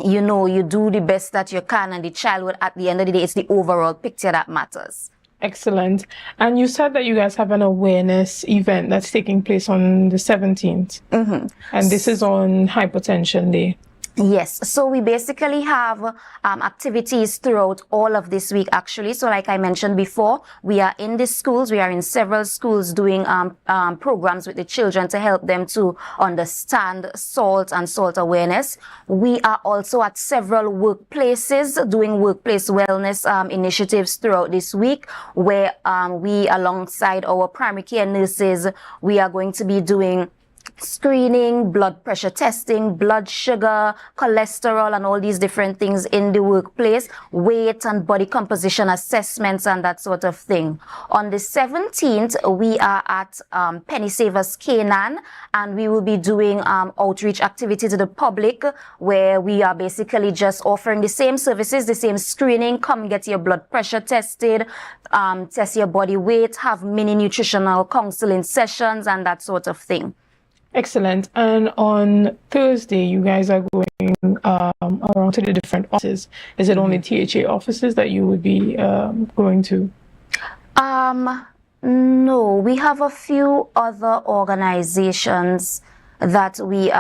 you do the best that you can, and the child would, at the end of the day, it's the overall picture that matters. Excellent. And you said that you guys have an awareness event that's taking place on the 17th. And this is on Hypertension Day. Yes, so we basically have activities throughout all of this week, actually. So like I mentioned before, we are in the schools. We are in several schools doing programs with the children to help them to understand salt and salt awareness. We are also at several workplaces doing workplace wellness initiatives throughout this week, where we, alongside our primary care nurses, we are going to be doing screening, blood pressure testing, blood sugar, cholesterol, and all these different things in the workplace, weight and body composition assessments and that sort of thing. On the 17th, we are at Penny Savers Canaan, and we will be doing outreach activity to the public, where we are basically just offering the same services, the same screening. Come get your blood pressure tested, test your body weight, have mini nutritional counseling sessions and that sort of thing. Excellent. And on Thursday, you guys are going around to the different offices. Is it only THA offices that you would be going to? No, we have a few other organizations that we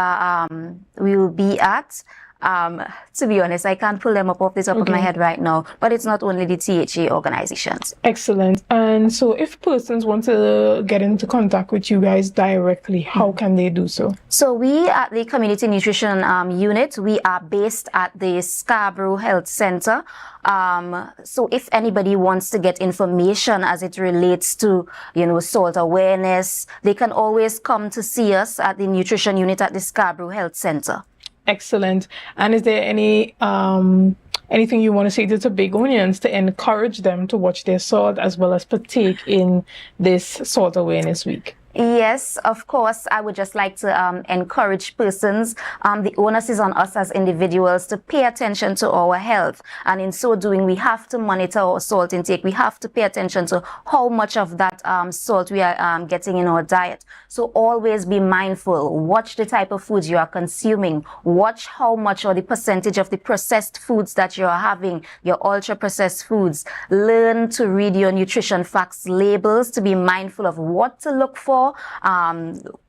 will be at. To be honest, I can't pull them up off the top of my head right now, but it's not only the THA organizations. Excellent. And so if persons want to get into contact with you guys directly, how can they do so? So we at the Community Nutrition Unit, we are based at the Scarborough Health Center. So if anybody wants to get information as it relates to, salt awareness, they can always come to see us at the Nutrition Unit at the Scarborough Health Center. Excellent. And is there any anything you want to say to Tobagonians to encourage them to watch their salt as well as partake in this Salt Awareness Week? Yes, of course. I would just like to encourage persons. The onus is on us as individuals to pay attention to our health. And in so doing, we have to monitor our salt intake. We have to pay attention to how much of that salt we are getting in our diet. So always be mindful. Watch the type of foods you are consuming. Watch how much or the percentage of the processed foods that you are having, your ultra-processed foods. Learn to read your nutrition facts labels, to be mindful of what to look for.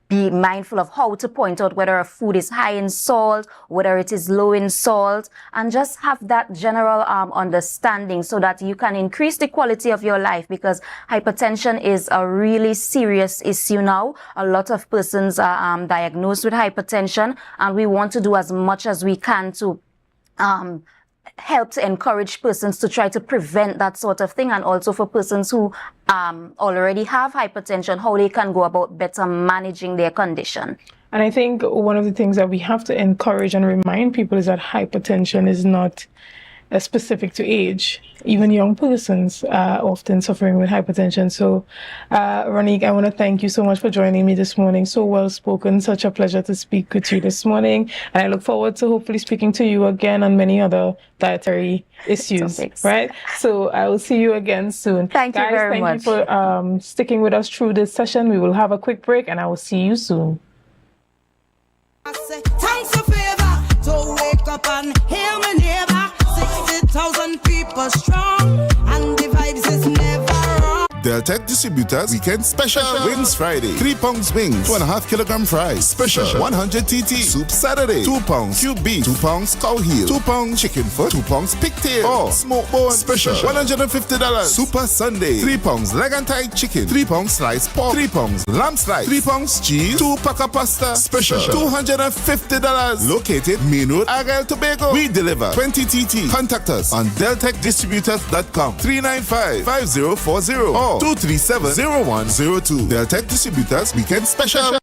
Be mindful of how to point out whether a food is high in salt, whether it is low in salt, and just have that general understanding so that you can increase the quality of your life, because hypertension is a really serious issue now. A lot of persons are diagnosed with hypertension, and we want to do as much as we can to help to encourage persons to try to prevent that sort of thing, and also for persons who already have hypertension, how they can go about better managing their condition. And I think one of the things that we have to encourage and remind people is that hypertension is not specific to age. Even young persons are often suffering with hypertension. So, Ronique, I want to thank you so much for joining me this morning. So well spoken. Such a pleasure to speak with you this morning. And I look forward to hopefully speaking to you again on many other dietary issues. Right? So I will see you again soon. Thank you very much. Thank you for sticking with us through this session. We will have a quick break and I will see you soon. Thanks for favor to wake up and hear my neighbor. 60,000 people strong, and the vibes is never wrong. Deltec Distributors Weekend Special. Wings Friday, 3 pounds wings, 2.5 kilogram fries. Special 100 TT. Soup Saturday, 2 pounds cube beef, 2 pounds cow heel, 2 pounds chicken foot, 2 pounds pigtail, or smoked bone. Special $150. Super Sunday, 3 pounds leg and thigh chicken, 3 pounds sliced pork, 3 pounds lamb slice, 3 pounds cheese, 2 pack of pasta. Special $250. Located Main Road, Argyle, Tobago. We deliver 20 TT. Contact us on deltecdistributors.com 395-5040 or 237-0102. Deltec Distributors Weekend Special.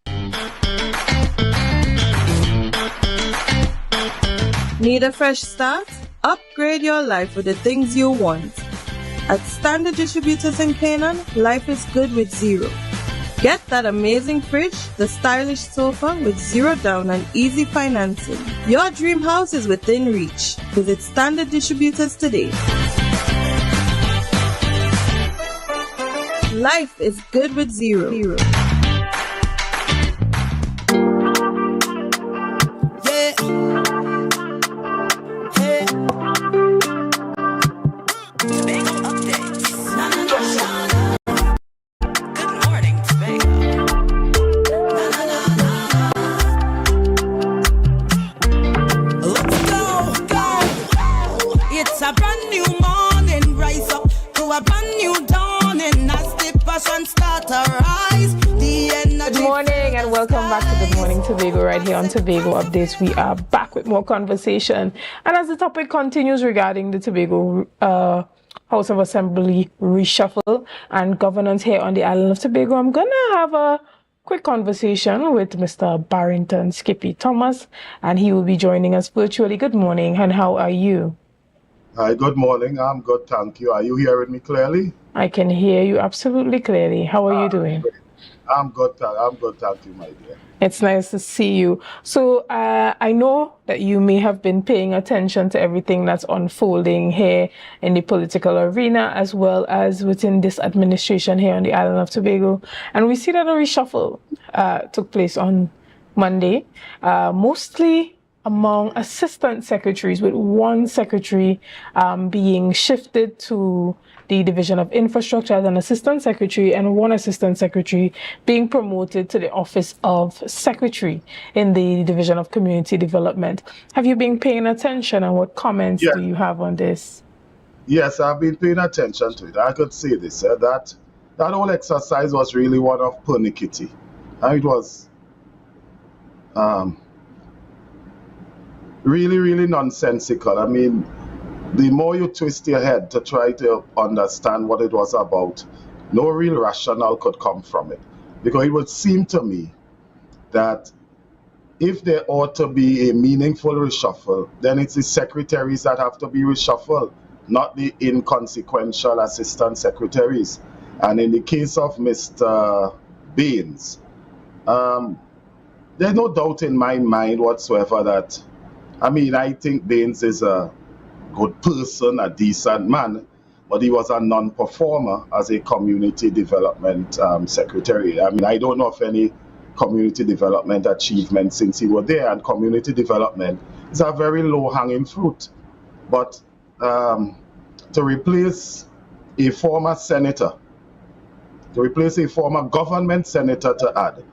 Need a fresh start? Upgrade your life with the things you want. At Standard Distributors in Canaan, life is good with zero. Get that amazing fridge, the stylish sofa with zero down and easy financing. Your dream house is within reach. Visit Standard Distributors today. Life is good with zero. Yeah. Hey. Tobago updates. Na, na, na, na. Good morning, Tobago. Na, na, na, na. Let's go. It's a brand new morning. Rise up to a brand new dawning. Good morning and welcome back to Good Morning Tobago right here on Tobago Updates. We are back with more conversation, and as the topic continues regarding the Tobago House of Assembly reshuffle and governance here on the island of Tobago, I'm gonna have a quick conversation with Mr. Barrington Skippy Thomas, and he will be joining us virtually. Good morning, and how are you? Hi, good morning. I'm good, thank you. Are you hearing me clearly? I can hear you absolutely clearly. How are you doing? Great. I'm good, thank you, my dear. It's nice to see you. So I know that you may have been paying attention to everything that's unfolding here in the political arena, as well as within this administration here on the island of Tobago. And we see that a reshuffle took place on Monday, mostly among assistant secretaries, with one secretary being shifted to the Division of Infrastructure as an assistant secretary, and one assistant secretary being promoted to the office of secretary in the Division of Community Development. Have you been paying attention, and what comments do you have on this? Yes, I've been paying attention to it. I could say this, that whole exercise was really one of pernickety. And it was really, really nonsensical. I mean, the more you twist your head to try to understand what it was about, no real rationale could come from it. Because it would seem to me that if there ought to be a meaningful reshuffle, then it's the secretaries that have to be reshuffled, not the inconsequential assistant secretaries. And in the case of Mr. Baines, there's no doubt in my mind whatsoever that, I mean, I think Baines is a good person, a decent man, but he was a non-performer as a community development secretary. I mean, I don't know of any community development achievement since he was there, and community development is a very low-hanging fruit. But to replace a former senator, to replace a former government senator to add,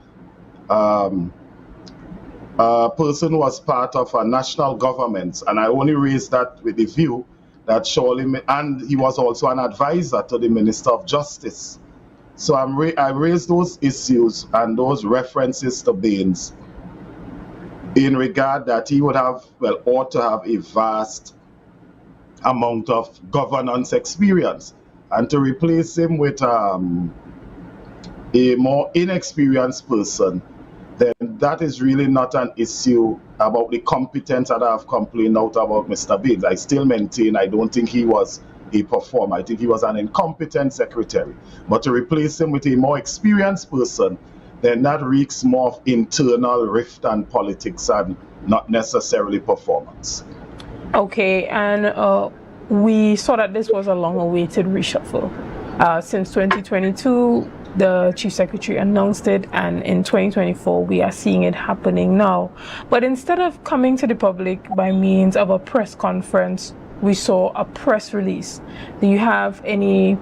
a person who was part of a national government, and I only raised that with the view that surely, and he was also an advisor to the Minister of Justice. So I raised those issues and those references to Baines in regard that he would have, well, ought to have a vast amount of governance experience, and to replace him with a more inexperienced person, then that is really not an issue about the competence that I have complained out about Mr. Baines. I still maintain I don't think he was a performer. I think he was an incompetent secretary. But to replace him with a more experienced person, then that reeks more of internal rift and politics and not necessarily performance. Okay, and we saw that this was a long-awaited reshuffle. Since 2022, the Chief Secretary announced it, and in 2024 we are seeing it happening now. But instead of coming to the public by means of a press conference, we saw a press release. Do you have any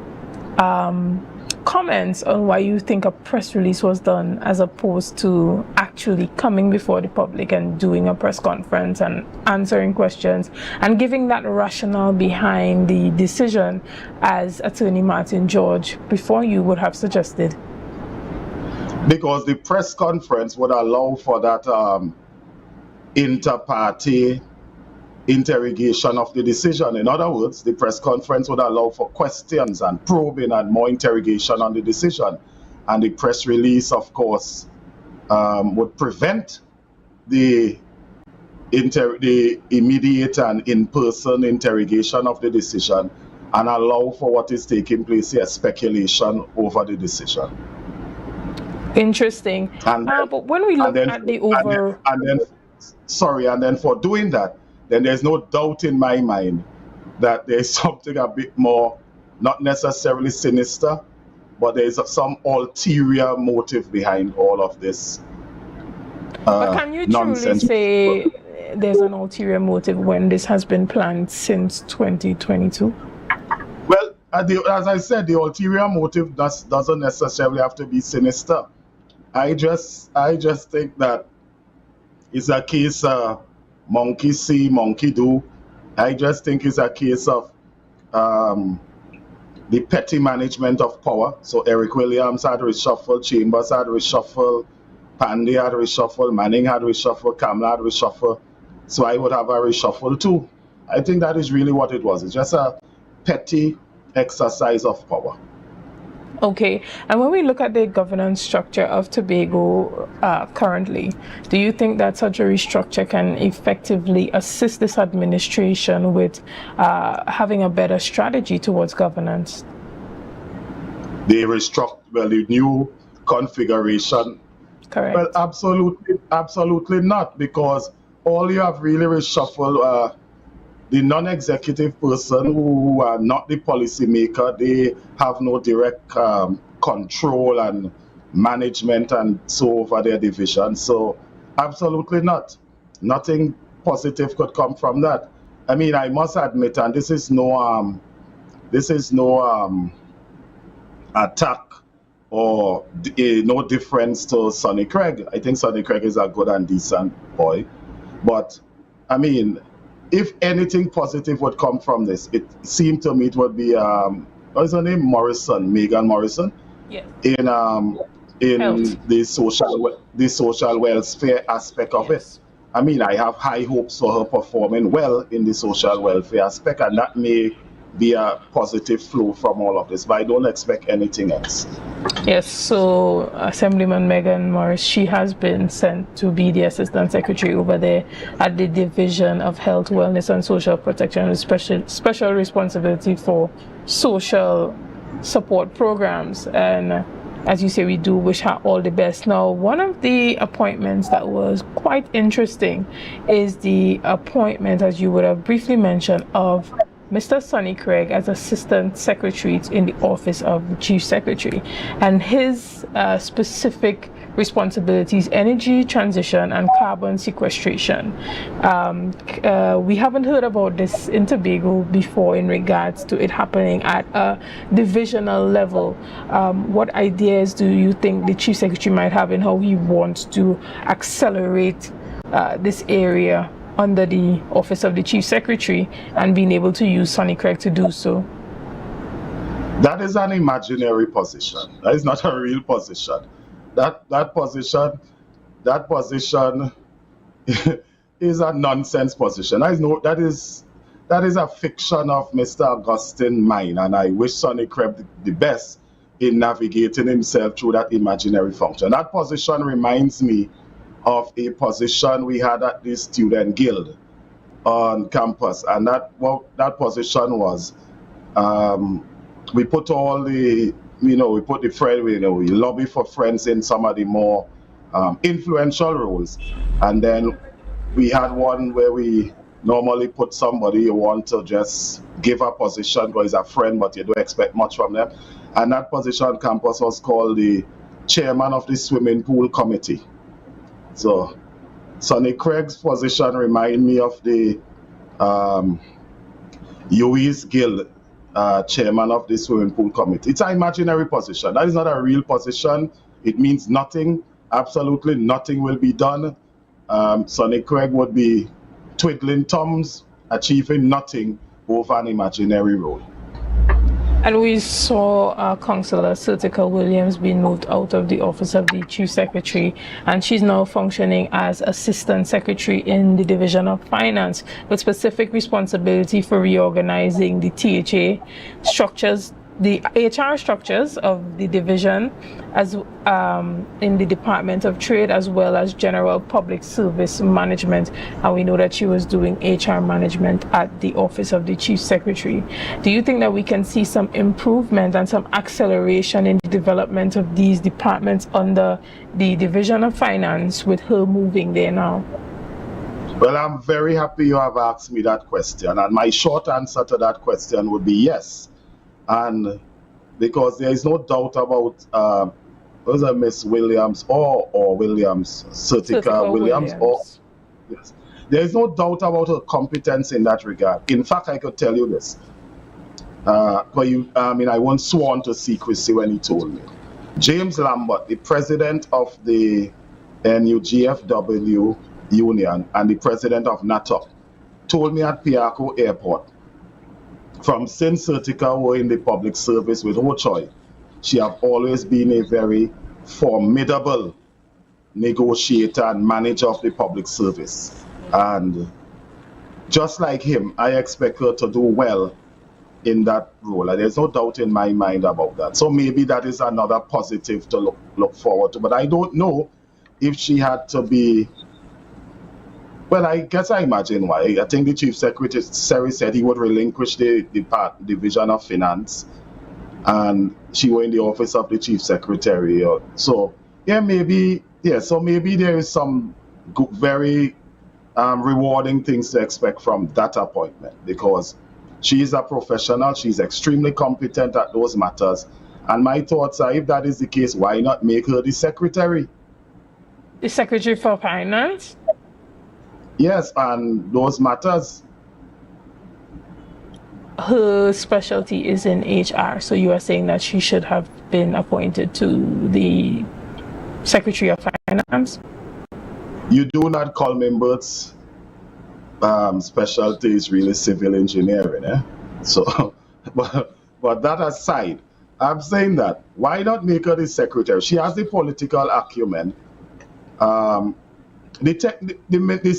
comments on why you think a press release was done as opposed to actually coming before the public and doing a press conference and answering questions and giving that rationale behind the decision as Attorney Martin George before you would have suggested? Because the press conference would allow for that inter-party interrogation of the decision. In other words, the press conference would allow for questions and probing and more interrogation on the decision. And the press release, of course, would prevent the immediate and in-person interrogation of the decision and allow for what is taking place here, speculation over the decision. Interesting. But when we look at the over... And then for doing that, then there's no doubt in my mind that there's something a bit more, not necessarily sinister, but there's some ulterior motive behind all of this but can you truly say there's an ulterior motive when this has been planned since 2022? Well, as I said, the ulterior motive doesn't necessarily have to be sinister. I just think that it's a case monkey see, monkey do. I just think it's a case of the petty management of power. So Eric Williams had reshuffled, Chambers had reshuffled, Pandey had reshuffled, Manning had reshuffled, Kamla had reshuffled. So I would have a reshuffle too. I think that is really what it was. It's just a petty exercise of power. Okay, and when we look at the governance structure of Tobago currently, do you think that such a restructure can effectively assist this administration with having a better strategy towards governance? The new configuration. Correct. Well, absolutely not, because all you have really reshuffled the non-executive person who are not the policymaker. They have no direct control and management and so over their division. So absolutely not. Nothing positive could come from that. I mean, I must admit, and this is no attack or no difference to Sonny Craig. I think Sonny Craig is a good and decent boy. But I mean, if anything positive would come from this, it seemed to me it would be what is her name? Megan Morrison. Yeah. In the social welfare aspect of it. I mean, I have high hopes for her performing well in the social welfare aspect, and that may be a positive flow from all of this, but I don't expect anything else. Yes, so Assemblyman Megan Morris, she has been sent to be the Assistant Secretary over there at the Division of Health, Wellness and Social Protection, with special responsibility for social support programs. And as you say, we do wish her all the best. Now, one of the appointments that was quite interesting is the appointment, as you would have briefly mentioned, of Mr. Sonny Craig as Assistant Secretary in the Office of the Chief Secretary, and his specific responsibilities: energy transition and carbon sequestration. We haven't heard about this in Tobago before in regards to it happening at a divisional level. What ideas do you think the Chief Secretary might have in how he wants to accelerate this area under the Office of the Chief Secretary, and being able to use Sonny Craig to do so? That is an imaginary position. That is not a real position. That position is a nonsense position. That is a fiction of Mr. Augustine's mind, and I wish Sonny Craig the best in navigating himself through that imaginary function. That position reminds me of a position we had at the Student Guild on campus, and that position was we put all the we put the friend we lobby for friends in some of the more influential roles, and then we had one where we normally put somebody you want to just give a position because he's a friend but you don't expect much from them, and that position on campus was called the chairman of the swimming pool committee. So Sonny Craig's position remind me of the UE's Guild chairman of the swimming pool committee. It's an imaginary position. That is not a real position. It means nothing. Absolutely nothing will be done. Sonny Craig would be twiddling thumbs, achieving nothing over an imaginary role. And we saw Councillor Sertica Williams being moved out of the Office of the Chief Secretary, and she's now functioning as Assistant Secretary in the Division of Finance, with specific responsibility for reorganizing the THA structures, the HR structures of the division, as in the Department of Trade, as well as General Public Service Management. And we know that she was doing HR management at the Office of the Chief Secretary. Do you think that we can see some improvement and some acceleration in the development of these departments under the Division of Finance with her moving there now? Well, I'm very happy you have asked me that question, and my short answer to that question would be yes. And because there is no doubt about was it Miss Williams or Williams, Sertica Williams, or yes, there is no doubt about her competence in that regard. In fact, I could tell you this. I once sworn to secrecy when he told me. James Lambert, the president of the NUGFW union and the president of NATOC, told me at Piarco Airport, since Sertica were in the public service with Ho-Choi, she have always been a very formidable negotiator and manager of the public service. And just like him, I expect her to do well in that role. And there's no doubt in my mind about that. So maybe that is another positive to look forward to. But I don't know if she had to be. Well, I guess I imagine why. I think the Chief Secretary said he would relinquish the Division of Finance, and she was in the office of the Chief Secretary. So yeah, maybe So maybe there is some very rewarding things to expect from that appointment, because she is a professional. She's extremely competent at those matters. And my thoughts are, if that is the case, why not make her the secretary? The Secretary for Finance? Yes, and those matters. Her specialty is in HR, so you are saying that she should have been appointed to the Secretary of Finance? You do not call members specialty is really civil engineering, eh? So, but that aside, I'm saying that why not make her the secretary? She has the political acumen. The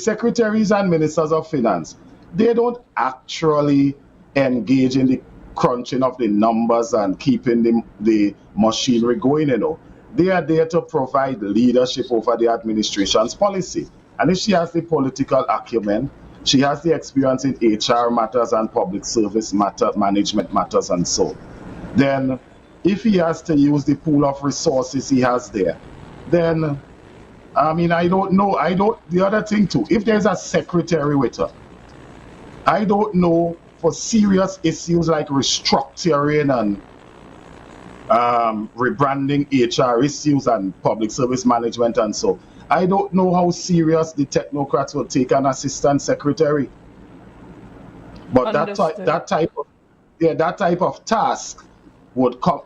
secretaries and ministers of finance, they don't actually engage in the crunching of the numbers and keeping the machinery going, you know. They are there to provide leadership over the administration's policy. And if she has the political acumen, she has the experience in HR matters and public service management matters and so, then if he has to use the pool of resources he has there, then, I mean, I don't know. The other thing too, if there's a secretary with her, I don't know, for serious issues like restructuring and rebranding HR issues and public service management and so, I don't know how serious the technocrats will take an assistant secretary. But that type of task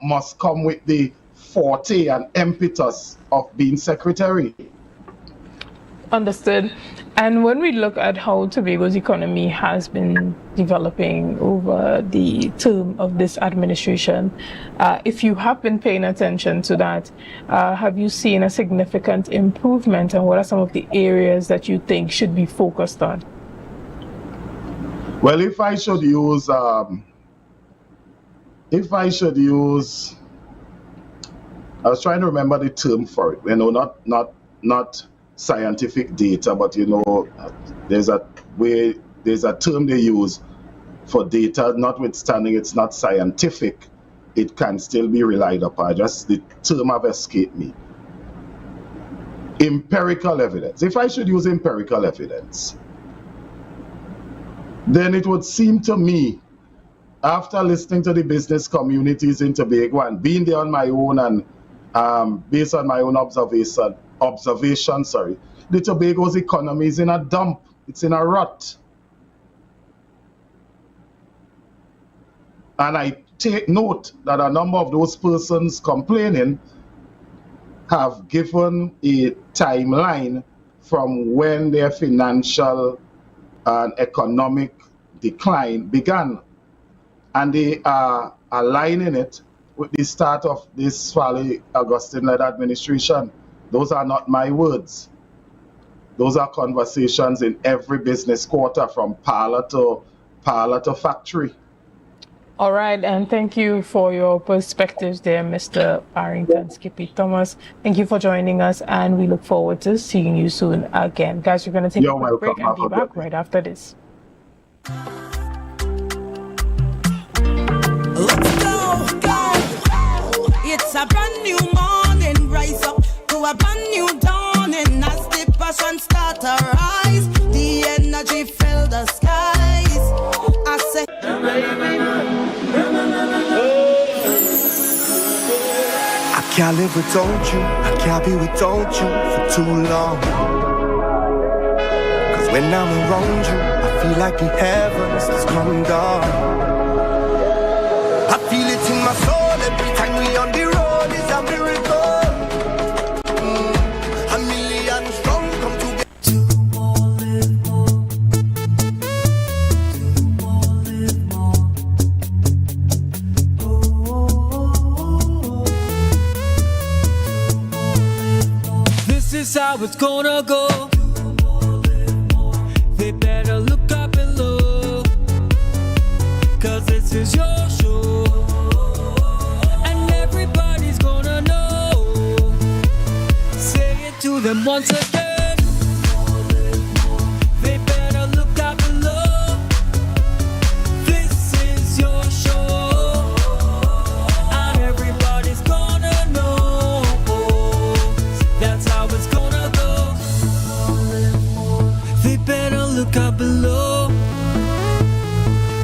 must come with the forte and impetus of being secretary. Understood. And when we look at how Tobago's economy has been developing over the term of this administration, if you have been paying attention to that, have you seen a significant improvement, and what are some of the areas that you think should be focused on? Well, if I should use, I was trying to remember the term for it. You know, not scientific data, but you know, there's a term they use for data, notwithstanding it's not scientific, it can still be relied upon. Just the term have escaped me. Empirical evidence. If I should use empirical evidence, then it would seem to me, after listening to the business communities in Tobago and being there on my own and based on my own observation, the Tobago's economy is in a dump. It's in a rut. And I take note that a number of those persons complaining have given a timeline from when their financial and economic decline began. And they are aligning it with the start of this Swally Augustine-led administration. Those are not my words. Those are conversations in every business quarter, from parlor to factory. All right, and thank you for your perspectives there, Mr. Barrington Skippy Thomas. Thank you for joining us, and we look forward to seeing you soon again. Guys, we're going to take a quick break and be back right after this. Let's go. It's a brand new morning, rise up to a brand new dawning. As the passion start to rise, the energy fill the skies. I say, I can't live without you, I can't be without you for too long. Cause when I'm around you, I feel like the heavens has come down. I feel it in my soul every time we on the road, it's a miracle. A million strong come together. this is how it's gonna go. They better look up and look, cause this is your them once again. They better look out below. This is your show, and everybody's gonna know. That's how it's gonna go. They better look out below,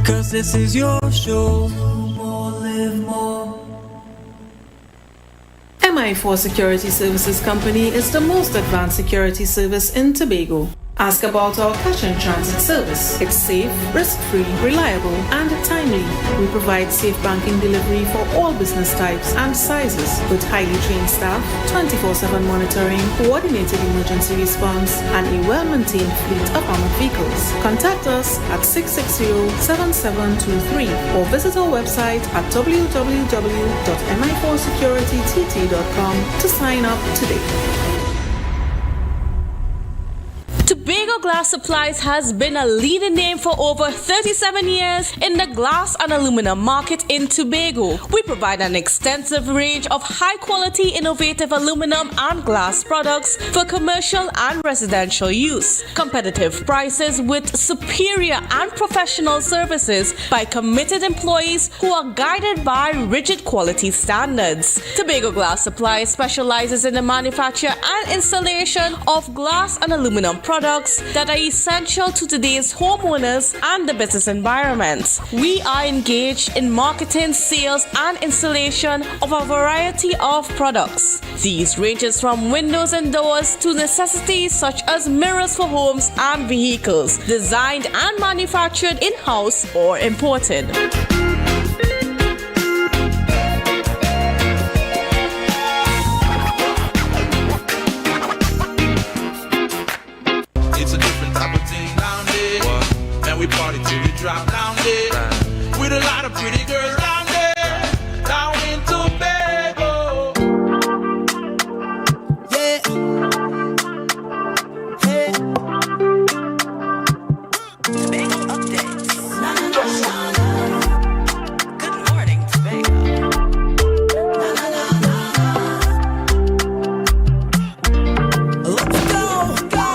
'cause this is your show. More, live more. MI4 Security Services Company is the most advanced security service in Tobago. Ask about our cash and transit service. It's safe, risk-free, reliable, and timely. We provide safe banking delivery for all business types and sizes with highly trained staff, 24/7 monitoring, coordinated emergency response, and a well-maintained fleet of armored vehicles. Contact us at 660-7723 or visit our website at www.mi4securitytt.com to sign up today. Tobago Glass Supplies has been a leading name for over 37 years in the glass and aluminum market in Tobago. We provide an extensive range of high-quality, innovative aluminum and glass products for commercial and residential use. Competitive prices with superior and professional services by committed employees who are guided by rigid quality standards. Tobago Glass Supplies specializes in the manufacture and installation of glass and aluminum products that are essential to today's homeowners and the business environment. We are engaged in marketing, sales, and installation of a variety of products. These ranges from windows and doors to necessities such as mirrors for homes and vehicles, designed and manufactured in-house or imported. We party till we drop down there with a lot of pretty girls down there, down in Tobago. Yeah. Hey. Tobago updates. Na, na, na, na, na. Good morning, Tobago. Na, na, na, na, na. Let's go, go.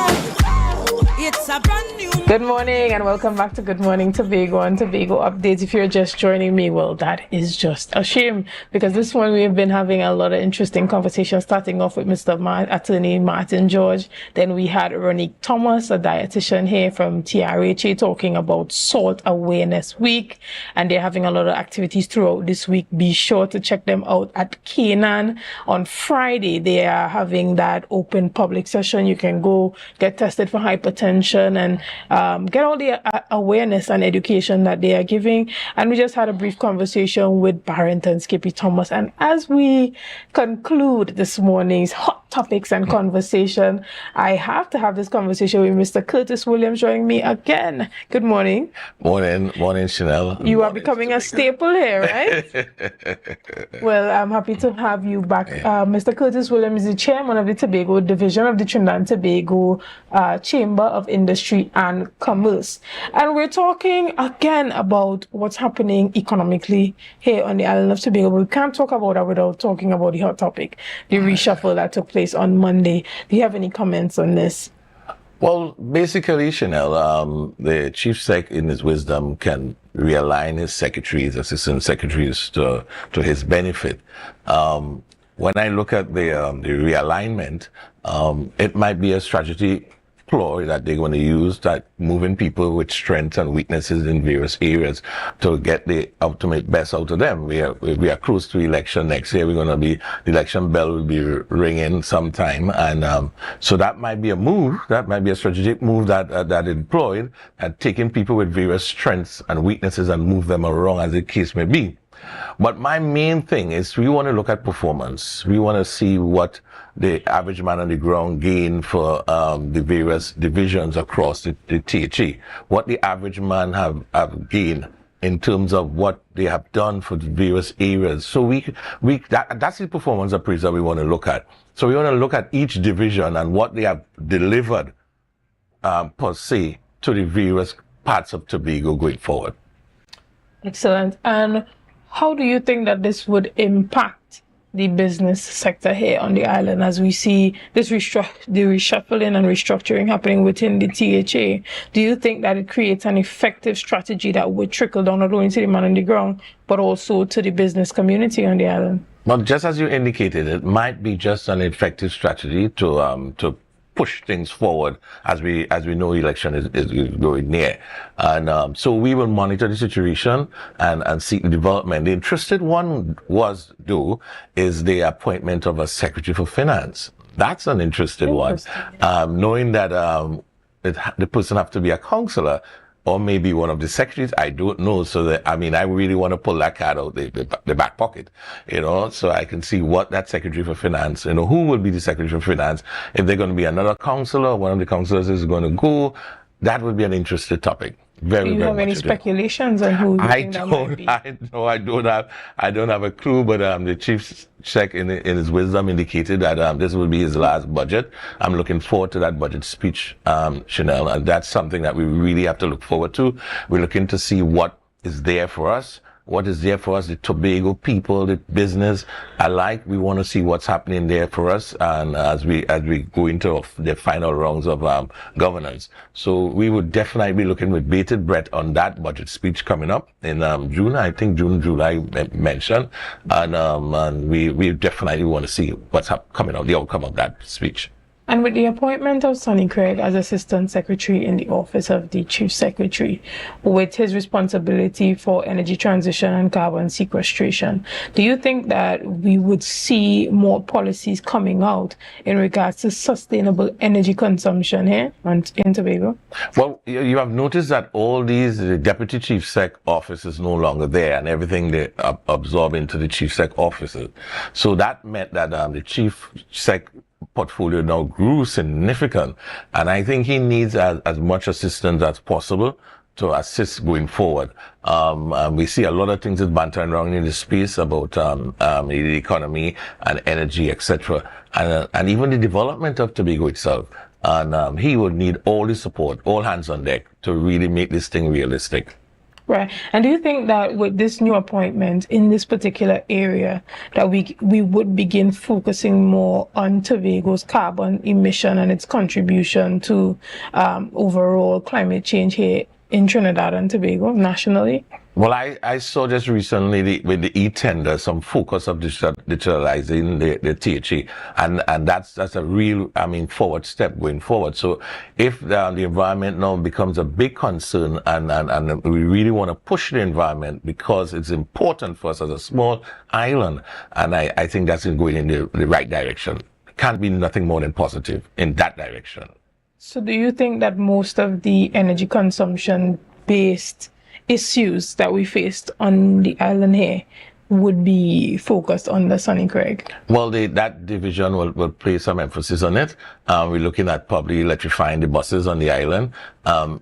It's a brand new. Good morning and welcome back to Good Morning Tobago and Tobago Updates. If you're just joining me, well, that is just a shame because this morning we've been having a lot of interesting conversations, starting off with Attorney Martin George. Then we had Ronique Thomas, a dietitian here from TRHA, talking about Salt Awareness Week. And they're having a lot of activities throughout this week. Be sure to check them out at Canaan. On Friday, they are having that open public session. You can go get tested for hypertension and get all the awareness and education that they are giving. And we just had a brief conversation with Barrington Skippy Thomas. And as we conclude this morning's hot topics and conversation, I have to have this conversation with Mr. Curtis Williams joining me again. Good morning. Morning, Chanel. You are becoming a staple here, right? Well, I'm happy to have you back. Mr. Curtis Williams is the chairman of the Tobago Division of the Trinidad and Tobago Chamber of Industry and Commerce. And we're talking again about what's happening economically here on the island of Tobago. We can't talk about that without talking about the hot topic, the reshuffle that took place on Monday. Do you have any comments on this? Well, basically, Chanel, the chief sec in his wisdom can realign his secretaries, assistant secretaries to his benefit. When I look at the realignment, it might be a strategy ploy that they're going to use, that moving people with strengths and weaknesses in various areas to get the ultimate best out of them. We are close to election next year. The election bell will be ringing sometime. And so that might be a move, that might be a strategic move that employed at taking people with various strengths and weaknesses and move them around as the case may be. But my main thing is we want to look at performance. We want to see what the average man on the ground gain for the various divisions across the THE, what the average man have gained in terms of what they have done for the various areas. So that's the performance appraisal we want to look at. So we want to look at each division and what they have delivered per se to the various parts of Tobago going forward. Excellent. And how do you think that this would impact the business sector here on the island as we see this the reshuffling and restructuring happening within the THA? Do you think that it creates an effective strategy that would trickle down not only to the man on the ground, but also to the business community on the island? Well, just as you indicated, it might be just an effective strategy to push things forward as we know election is going near. And so we will monitor the situation and seek the development. The interested one is the appointment of a Secretary for Finance. That's an interesting one. Knowing that the person have to be a councillor, or maybe one of the secretaries, I don't know. So that, I really want to pull that card out the back pocket, so I can see what that Secretary for Finance, who will be the Secretary for Finance. If they're going to be another councillor, one of the councillors is going to go, that would be an interesting topic. Do you have any speculations on who you think that might be? I don't have a clue, but the chief sec in his wisdom indicated that this will be his last budget. I'm looking forward to that budget speech, Chanel, and that's something that we really have to look forward to. We're looking to see what is there for us. What is there for us, the Tobago people, the business alike. We want to see what's happening there for us, and as we go into the final rounds of governance. So we would definitely be looking with bated breath on that budget speech coming up in June. I think June, July mentioned, and we definitely want to see what's coming out, the outcome of that speech. And with the appointment of Sonny Craig as Assistant Secretary in the Office of the Chief Secretary, with his responsibility for energy transition and carbon sequestration, do you think that we would see more policies coming out in regards to sustainable energy consumption here in Tobago? Well, you have noticed that all these Deputy Chief Sec offices no longer there, and everything they absorb into the Chief Sec offices. So that meant that the Chief Sec portfolio now grew significant, and I think he needs as much assistance as possible to assist going forward. We see a lot of things that bantering around in the space about the economy and energy, etc., and even the development of Tobago itself. And he would need all the support, all hands on deck, to really make this thing realistic. Right. And do you think that with this new appointment in this particular area that we would begin focusing more on Tobago's carbon emission and its contribution to overall climate change here in Trinidad and Tobago nationally? Well, I saw just recently with the e-tender some focus of digitalizing the THE, and that's a real, forward step going forward. So if the environment now becomes a big concern, and we really want to push the environment because it's important for us as a small island, and I think that's going in the right direction. Can't be nothing more than positive in that direction. So do you think that most of the energy consumption based issues that we faced on the island here would be focused on the Sonny Craig? Well, that division will place some emphasis on it. We're looking at probably electrifying the buses on the island,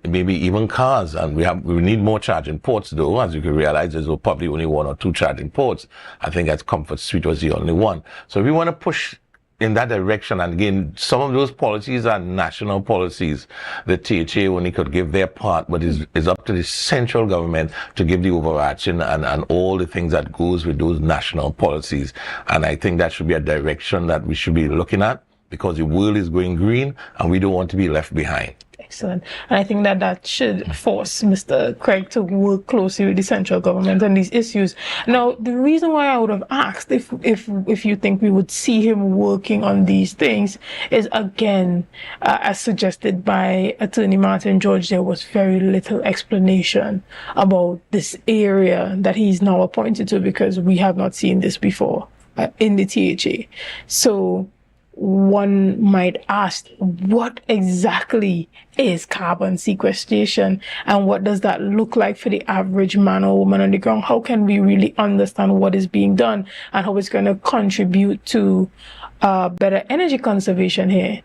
maybe even cars. And we need more charging ports, though. As you can realize, there's probably only 1 or 2 charging ports. I think that Comfort Street was the only one. So if we want to push in that direction, and again, some of those policies are national policies. The THA only could give their part, but it's up to the central government to give the overarching and all the things that goes with those national policies. And I think that should be a direction that we should be looking at, because the world is going green and we don't want to be left behind. Excellent. And I think that should force Mr. Craig to work closely with the central government on these issues. Now, the reason why I would have asked if you think we would see him working on these things is, again, as suggested by Attorney Martin George, there was very little explanation about this area that he's now appointed to, because we have not seen this before in the THA. So one might ask, what exactly is carbon sequestration, and what does that look like for the average man or woman on the ground? How can we really understand what is being done and how it's going to contribute to better energy conservation here?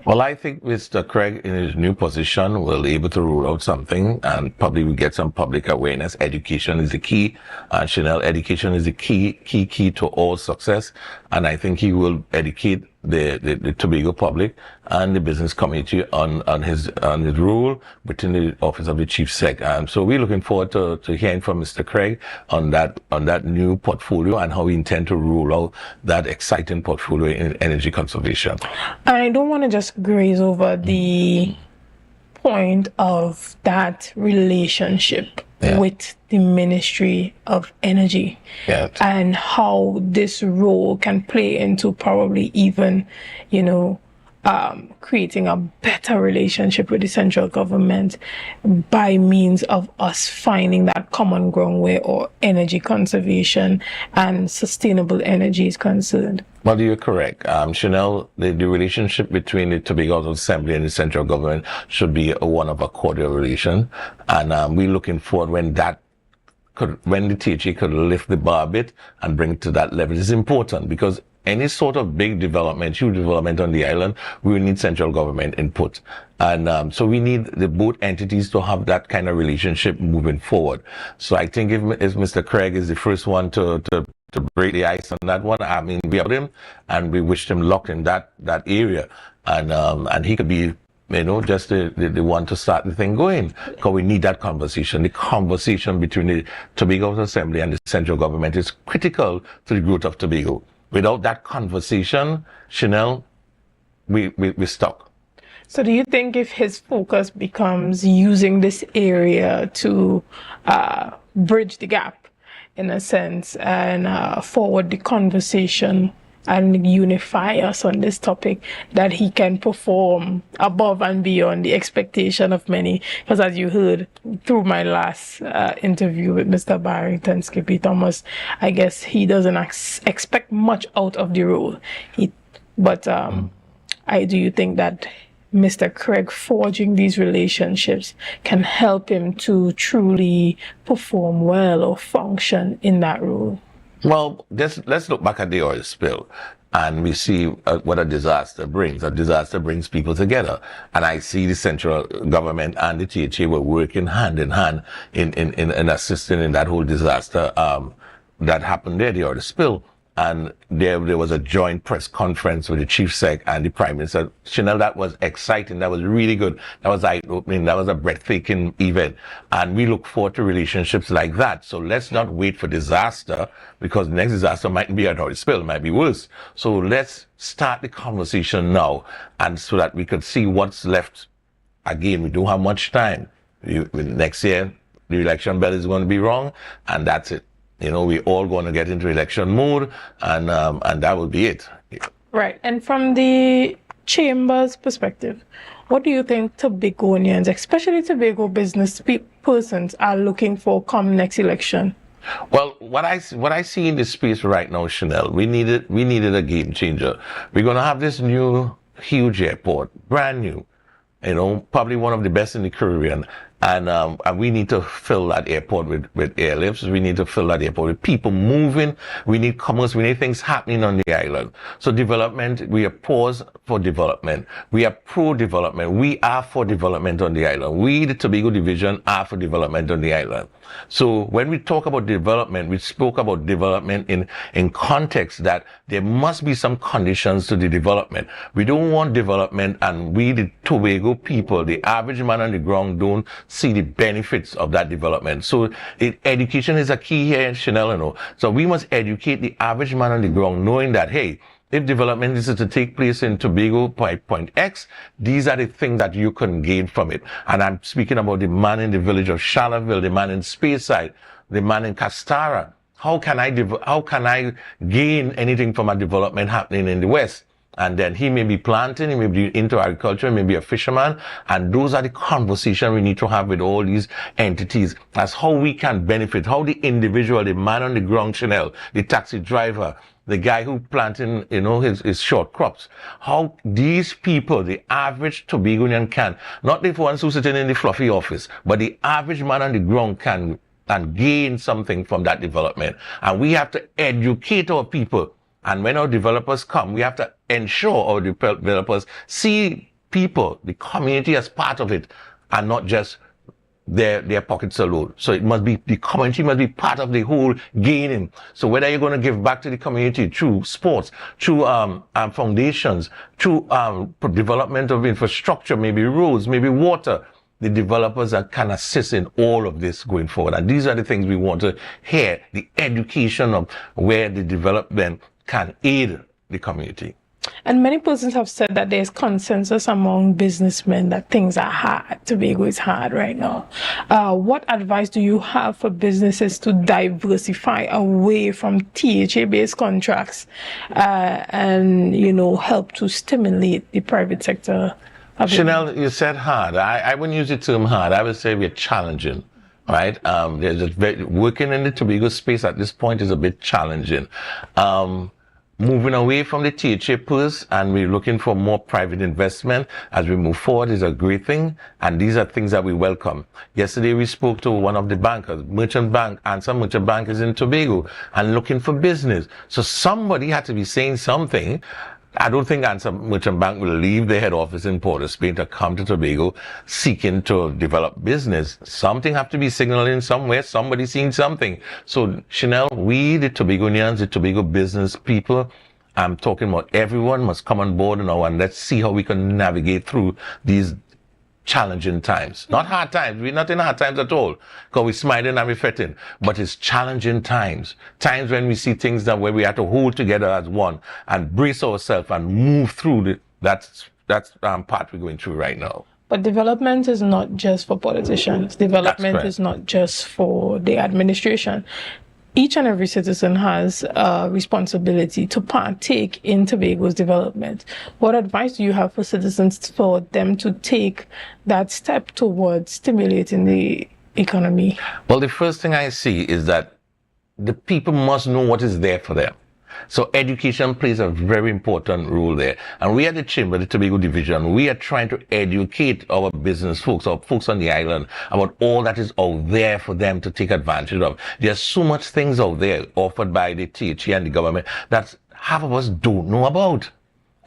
Well, I think Mr. Craig, in his new position, will be able to rule out something, and probably will get some public awareness. Education is the key. Chanel, education is the key to all success. And I think he will educate the Tobago public and the business community on his role within the office of the chief sec. So we're looking forward to hearing from Mr. Craig on that new portfolio and how we intend to roll out that exciting portfolio in energy conservation. I don't want to just graze over the point of that relationship with the Ministry of Energy and how this role can play into probably even, creating a better relationship with the central government by means of us finding that common ground where our energy conservation and sustainable energy is concerned. Well, you're correct. Chanel, the relationship between the Tobago Assembly and the central government should be one of a cordial relation. And we're looking forward when the THA could lift the bar a bit and bring it to that level. It's important because any sort of big development, huge development on the island, we will need central government input. And so we need the both entities to have that kind of relationship moving forward. So I think if Mr. Craig is the first one to break the ice on that one, I mean, we have him and we wish him luck in that area. And he could be, just the one to start the thing going. Because we need that conversation. The conversation between the Tobago Assembly and the central government is critical to the growth of Tobago. Without that conversation, Chanel, we're stuck. So do you think if his focus becomes using this area to bridge the gap, in a sense, and forward the conversation and unify us on this topic, that he can perform above and beyond the expectation of many? Because as you heard through my last interview with Mr. Barrington Skippy Thomas, I guess he doesn't expect much out of the role. Do you think that Mr. Craig forging these relationships can help him to truly perform well or function in that role? Well, let's look back at the oil spill and we see what a disaster brings. A disaster brings people together. And I see the central government and the THA were working hand in hand in assisting in that whole disaster that happened there, the oil spill. And there was a joint press conference with the chief sec and the prime minister. Chanel, that was exciting. That was really good. That was eye-opening. That was a breathtaking event. And we look forward to relationships like that. So let's not wait for disaster, because the next disaster might be an oil spill. It might be worse. So let's start the conversation now, and so that we could see what's left. Again, we don't have much time. Next year, the election bell is going to be wrong, and that's it. We're all going to get into election mode, and that will be it. Right. And from the Chamber's perspective, what do you think Tobagonians, especially Tobago business persons, are looking for come next election? Well, what I see in this space right now, Chanel, we needed a game changer. We're going to have this new huge airport, brand new, probably one of the best in the Caribbean. And we need to fill that airport with airlifts. We need to fill that airport with people moving. We need commerce. We need things happening on the island. So development, we are pause for development. We are pro-development. We are for development on the island. We, the Tobago Division, are for development on the island. So when we talk about development, we spoke about development in context that there must be some conditions to the development. We don't want development and we, the Tobago people, the average man on the ground, don't see the benefits of that development. So education is a key here, Chanel. So we must educate the average man on the ground, knowing that, hey, if development is to take place in Tobago point X, these are the things that you can gain from it. And I'm speaking about the man in the village of Charlottesville, the man in Speyside, the man in Castara. How can I gain anything from a development happening in the West? And then he may be planting, he may be into agriculture, he may be a fisherman. And those are the conversations we need to have with all these entities. That's how we can benefit, how the individual, the man on the ground, Chanel, the taxi driver, the guy who planting, his short crops, how these people, the average Tobagonian can, not the ones who sitting in the fluffy office, but the average man on the ground can and gain something from that development. And we have to educate our people. And when our developers come, we have to ensure our developers see people, the community as part of it, and not just their pockets alone. So it must be, the community must be part of the whole gaining. So whether you're going to give back to the community through sports, through foundations, through development of infrastructure, maybe roads, maybe water, the developers can assist in all of this going forward. And these are the things we want to hear, the education of where the development can aid the community. And many persons have said that there's consensus among businessmen that things are hard. Tobago is hard right now. What advice do you have for businesses to diversify away from THA-based contracts and, help to stimulate the private sector? Chanel, you said hard. I wouldn't use the term hard. I would say we're challenging. Right? Working in the Tobago space at this point is a bit challenging. Moving away from the THA purse and we're looking for more private investment as we move forward is a great thing. And these are things that we welcome. Yesterday we spoke to one of the bankers, Merchant Bank, and some merchant bankers in Tobago and looking for business. So somebody had to be saying something. I don't think Answer Merchant Bank will leave their head office in Port of Spain to come to Tobago seeking to develop business. Something have to be signaling somewhere. Somebody seeing something. So Chanel, we, the Tobagonians, the Tobago business people, I'm talking about everyone must come on board now and let's see how we can navigate through these challenging times. Not hard times. We're not in hard times at all because we're smiling and we're fretting. But it's challenging times. Times when we see things that where we have to hold together as one and brace ourselves and move through that part we're going through right now. But development is not just for politicians. Development is not just for the administration. Each and every citizen has a responsibility to partake in Tobago's development. What advice do you have for citizens for them to take that step towards stimulating the economy? Well, the first thing I see is that the people must know what is there for them. So education plays a very important role there. And we at the Chamber, the Tobago Division, we are trying to educate our business folks, our folks on the island, about all that is out there for them to take advantage of. There's so much things out there offered by the THA and the government that half of us don't know about.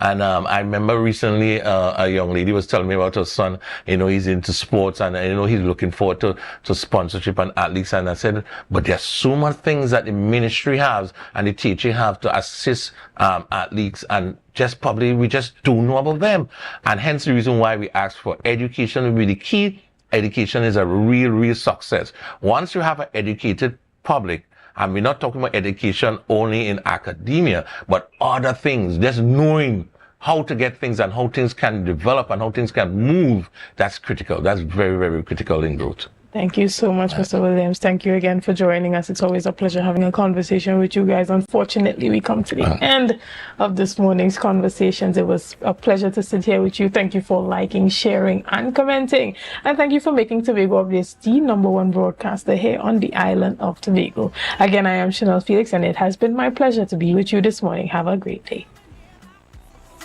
And I remember recently a young lady was telling me about her son. He's into sports and he's looking forward to sponsorship and athletes. And I said, but there's so much things that the ministry has and the THA have to assist athletes, and we just don't know about them. And hence the reason why we ask for education will be the key. Education is a real success. Once you have an educated public, and we're not talking about education only in academia, but other things, just knowing how to get things and how things can develop and how things can move, that's critical. That's very critical in growth. Thank you so much, Mr. Williams. Thank you again for joining us. It's always a pleasure having a conversation with you guys. Unfortunately, we come to the end of this morning's conversations. It was a pleasure to sit here with you. Thank you for liking, sharing, and commenting. And thank you for making Tobago Updates the #1 broadcaster here on the island of Tobago. Again, I am Chanel Felix, and it has been my pleasure to be with you this morning. Have a great day.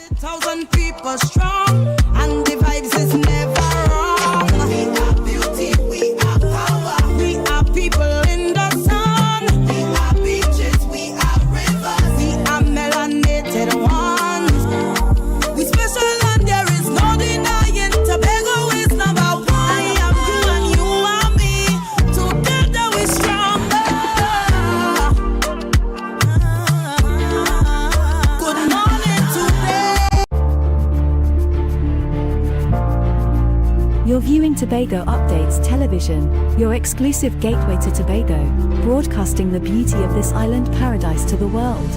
1,000 people strong, and the vibes is never wrong. We are beauty, we are power. We are people in the sun. We are beaches, we are rivers. We are melanated ones. We special and there is no denying. Tobago is #1. I am you and you are me. Together we're stronger. Good morning today. You're viewing Tobago Updates Television, your exclusive gateway to Tobago, broadcasting the beauty of this island paradise to the world.